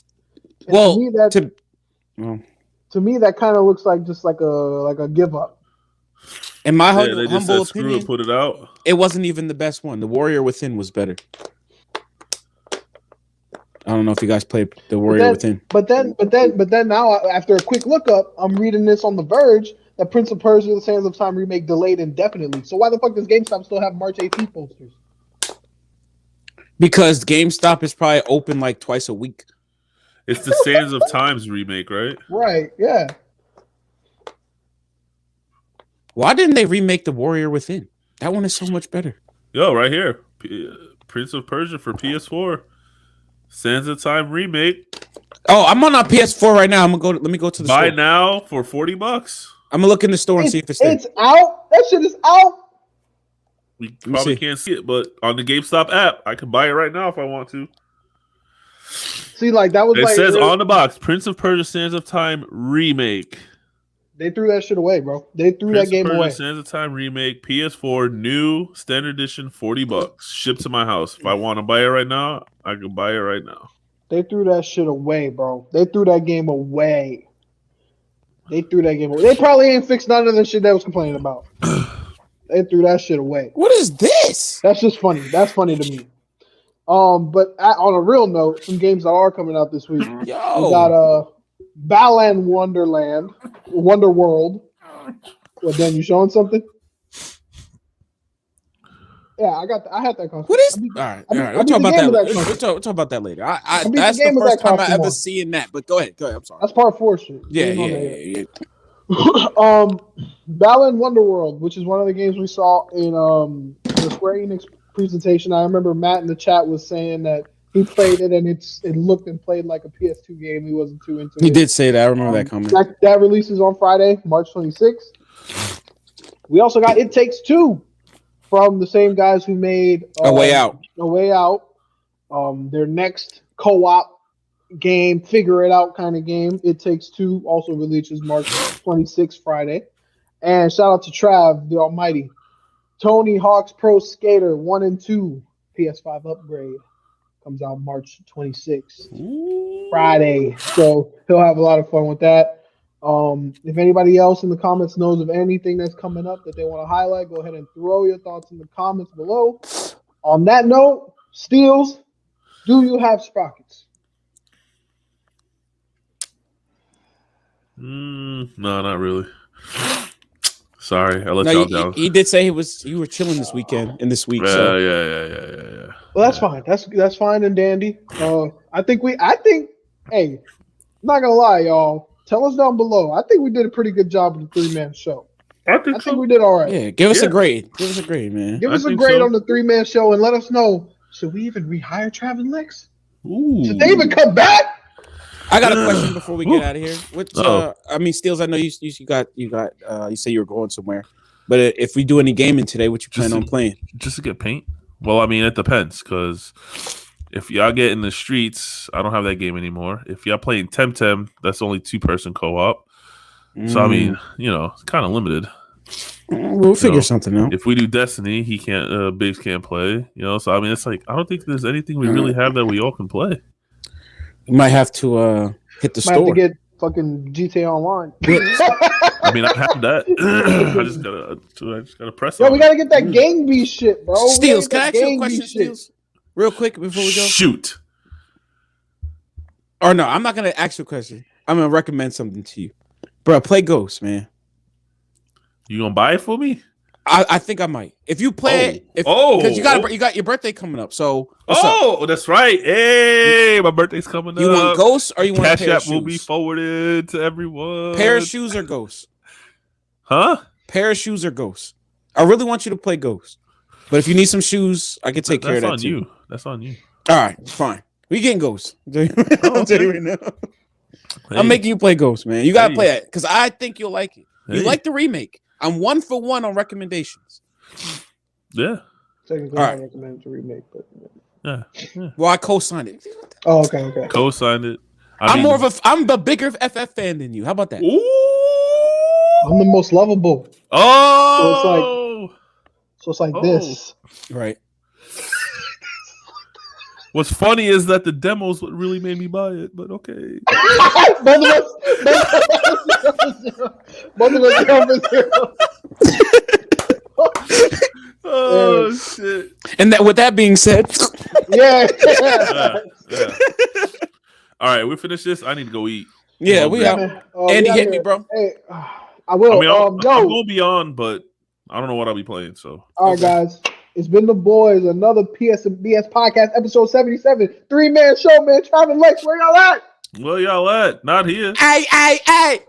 [SPEAKER 1] And to me that kind of looks like just like a give up.
[SPEAKER 3] In my
[SPEAKER 2] they just
[SPEAKER 3] humble
[SPEAKER 2] said,
[SPEAKER 3] opinion,
[SPEAKER 2] put it out.
[SPEAKER 3] It wasn't even the best one. The Warrior Within was better. I don't know if you guys played The Warrior Within.
[SPEAKER 1] But then now, after a quick look up, I'm reading this on The Verge that Prince of Persia: The Sands of Time remake delayed indefinitely. So why the fuck does GameStop still have March 18th posters?
[SPEAKER 3] Because GameStop is probably open like twice a week.
[SPEAKER 2] It's the Sands of Times remake, right?
[SPEAKER 1] Right, yeah.
[SPEAKER 3] Why didn't they remake The Warrior Within? That one is so much better.
[SPEAKER 2] Yo, right here. Prince of Persia for PS4. Sands of Time remake.
[SPEAKER 3] Oh, I'm on our PS4 right now. Let me go to the store.
[SPEAKER 2] Buy now for $40.
[SPEAKER 3] I'm gonna look in the store and see if it's there.
[SPEAKER 1] It's out. That shit is out.
[SPEAKER 2] We probably can't see it, but on the GameStop app, I can buy it right now if I want to.
[SPEAKER 1] See, like that was.
[SPEAKER 2] It
[SPEAKER 1] like,
[SPEAKER 2] says on the box, Prince of Persia: Sands of Time remake.
[SPEAKER 1] They threw that shit away, bro. They threw that game away.
[SPEAKER 2] Sands of Time remake, PS4, new standard edition, $40, shipped to my house. If I want to buy it right now, I can buy it right now.
[SPEAKER 1] They threw that shit away, bro. They threw that game away. They probably ain't fixed none of the shit they was complaining about. They threw that shit away.
[SPEAKER 3] What is this?
[SPEAKER 1] That's just funny. That's funny to me. But on a real note, some games that are coming out this week. We got Balan Wonder World. Well, Dan, you showing something? Yeah, I had that costume.
[SPEAKER 3] What is? All right. We'll talk about that later. We'll talk about that later. That's the first time I ever seen that. But go ahead. I'm sorry.
[SPEAKER 1] That's part 4 shit.
[SPEAKER 3] Yeah.
[SPEAKER 1] Balan Wonder World, which is one of the games we saw in the Square Enix presentation. I remember Matt in the chat was saying that he played it and it looked and played like a PS2 game. He wasn't too into it.
[SPEAKER 3] He did say that. I remember that comment.
[SPEAKER 1] That releases on Friday, March 26th. We also got It Takes Two from the same guys who made
[SPEAKER 3] A Way Out.
[SPEAKER 1] Their next co-op game, figure it out kind of game. It Takes Two also releases March 26th, Friday. And shout out to Trav, the Almighty. Tony Hawk's Pro Skater 1 and 2 PS5 upgrade comes out March 26th, Friday. So he'll have a lot of fun with that. If anybody else in the comments knows of anything that's coming up that they want to highlight, go ahead and throw your thoughts in the comments below. On that note, Steels, do you have sprockets?
[SPEAKER 2] No, not really. Sorry, I let y'all down.
[SPEAKER 3] He did say you were chilling this weekend and this week.
[SPEAKER 2] Yeah.
[SPEAKER 1] Well, that's fine. That's fine and dandy. I think hey, I'm not gonna lie, y'all. Tell us down below. I think we did a pretty good job with the 3-man show. I think we did all right.
[SPEAKER 3] Yeah, give us a grade. Give us a grade, man.
[SPEAKER 1] Give us a grade on the 3-man show and let us know. Should we even rehire Trav and Lexx? Should they even come back?
[SPEAKER 3] I got a question before we get out of here. I mean, Steels, I know you say you were going somewhere, but if we do any gaming today, what you plan on playing?
[SPEAKER 2] Just to get paint? Well, I mean, it depends, because if y'all get in the streets, I don't have that game anymore. If y'all playing Temtem, that's only 2-person co-op. So, I mean, it's kind of limited.
[SPEAKER 3] We'll figure something out.
[SPEAKER 2] If we do Destiny, Biggs can't play. So, I mean, it's like, I don't think there's anything we really have that we all can play.
[SPEAKER 3] You might have to hit the store.
[SPEAKER 1] Have to get fucking GTA Online.
[SPEAKER 2] I mean, I have that. I just gotta press.
[SPEAKER 1] Yo, we gotta get that Gang Beast shit, bro.
[SPEAKER 3] Steels, can I ask you a question, Steels? Real quick before we go.
[SPEAKER 2] Shoot.
[SPEAKER 3] Or no, I'm not gonna ask you a question. I'm gonna recommend something to you, bro. Play Ghost, man.
[SPEAKER 2] You gonna buy it for me?
[SPEAKER 3] I think I might. If you play it, because you got your birthday coming up. So
[SPEAKER 2] that's right. Hey, my birthday's coming up.
[SPEAKER 3] You want Ghosts or you want
[SPEAKER 2] Cash
[SPEAKER 3] a pair
[SPEAKER 2] App
[SPEAKER 3] of shoes?
[SPEAKER 2] will be forwarded to everyone.
[SPEAKER 3] Pair of shoes or Ghosts?
[SPEAKER 2] Huh?
[SPEAKER 3] Pair of shoes or Ghosts? I really want you to play Ghosts, but if you need some shoes, I can take care of that too.
[SPEAKER 2] That's on you.
[SPEAKER 3] All right, fine. We getting Ghosts. I'll tell you right now. Hey. I'm making you play Ghosts, man. You gotta play it because I think you'll like it. You like the remake. I'm 1 for 1 on recommendations.
[SPEAKER 2] Yeah.
[SPEAKER 1] Technically, I recommend to remake, but
[SPEAKER 2] yeah.
[SPEAKER 3] Well, I co-signed it.
[SPEAKER 1] Oh, okay.
[SPEAKER 2] Co-signed it.
[SPEAKER 3] I'm the bigger FF fan than you. How about that?
[SPEAKER 2] Ooh.
[SPEAKER 1] I'm the most lovable.
[SPEAKER 2] Oh.
[SPEAKER 1] So it's like this.
[SPEAKER 3] Right.
[SPEAKER 2] What's funny is that the demo's what really made me buy it, but okay.
[SPEAKER 1] both of us 0-0.
[SPEAKER 2] Oh shit!
[SPEAKER 3] And that, with that being said,
[SPEAKER 1] yeah.
[SPEAKER 2] All right, we finish this. I need to go eat.
[SPEAKER 3] Yeah, we out. Andy, hit me, bro.
[SPEAKER 1] Hey, I will.
[SPEAKER 2] I mean, I'm gonna be on, but I don't know what I'll be playing. So,
[SPEAKER 1] all right, guys. It's been the boys. Another PSBS podcast, episode 77. 3-man show, man. Trav and Lexx, where y'all at?
[SPEAKER 2] Where y'all at? Not here.
[SPEAKER 3] Hey.
[SPEAKER 2] Hey.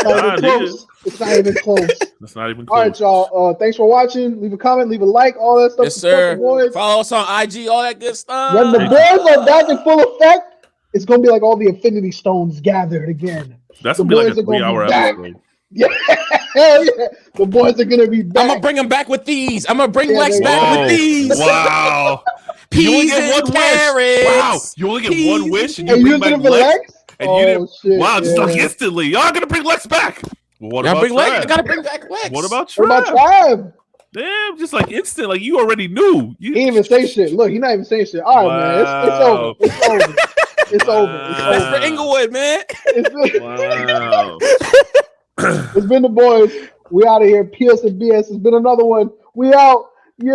[SPEAKER 1] Not even close. It's not even close.
[SPEAKER 2] It's not even close.
[SPEAKER 1] All right, y'all. Thanks for watching. Leave a comment, leave a like, all that stuff.
[SPEAKER 3] Yes, sir.
[SPEAKER 1] Boys.
[SPEAKER 3] Follow us on IG, all that good stuff.
[SPEAKER 1] When the boys are back in full effect, it's gonna be like all the Infinity Stones gathered again.
[SPEAKER 2] That's gonna be like a 3-hour episode.
[SPEAKER 1] Yeah, hell yeah. The boys are gonna be back.
[SPEAKER 3] I'm gonna bring them back with these. I'm gonna bring Lexx back with these.
[SPEAKER 2] Wow.
[SPEAKER 3] Peas and carrots.
[SPEAKER 2] Wow. You only get one wish and you
[SPEAKER 1] bring
[SPEAKER 2] back
[SPEAKER 1] Lexx?
[SPEAKER 2] And you didn't. Shit, wow, just like instantly. Y'all gonna bring Lexx back. Well, what about Trav?
[SPEAKER 3] I gotta bring back Lexx.
[SPEAKER 2] What about Trav?
[SPEAKER 1] What about Trav?
[SPEAKER 2] Damn, just like instant, like you already knew.
[SPEAKER 1] He didn't even say shit. Look, he's not even saying shit. All right, man, it's over. It's over. It's over.
[SPEAKER 3] That's for Inglewood, man.
[SPEAKER 2] Wow.
[SPEAKER 1] It's been the boys. We out of here. PS and BS. It's been another one. We out. Yeah.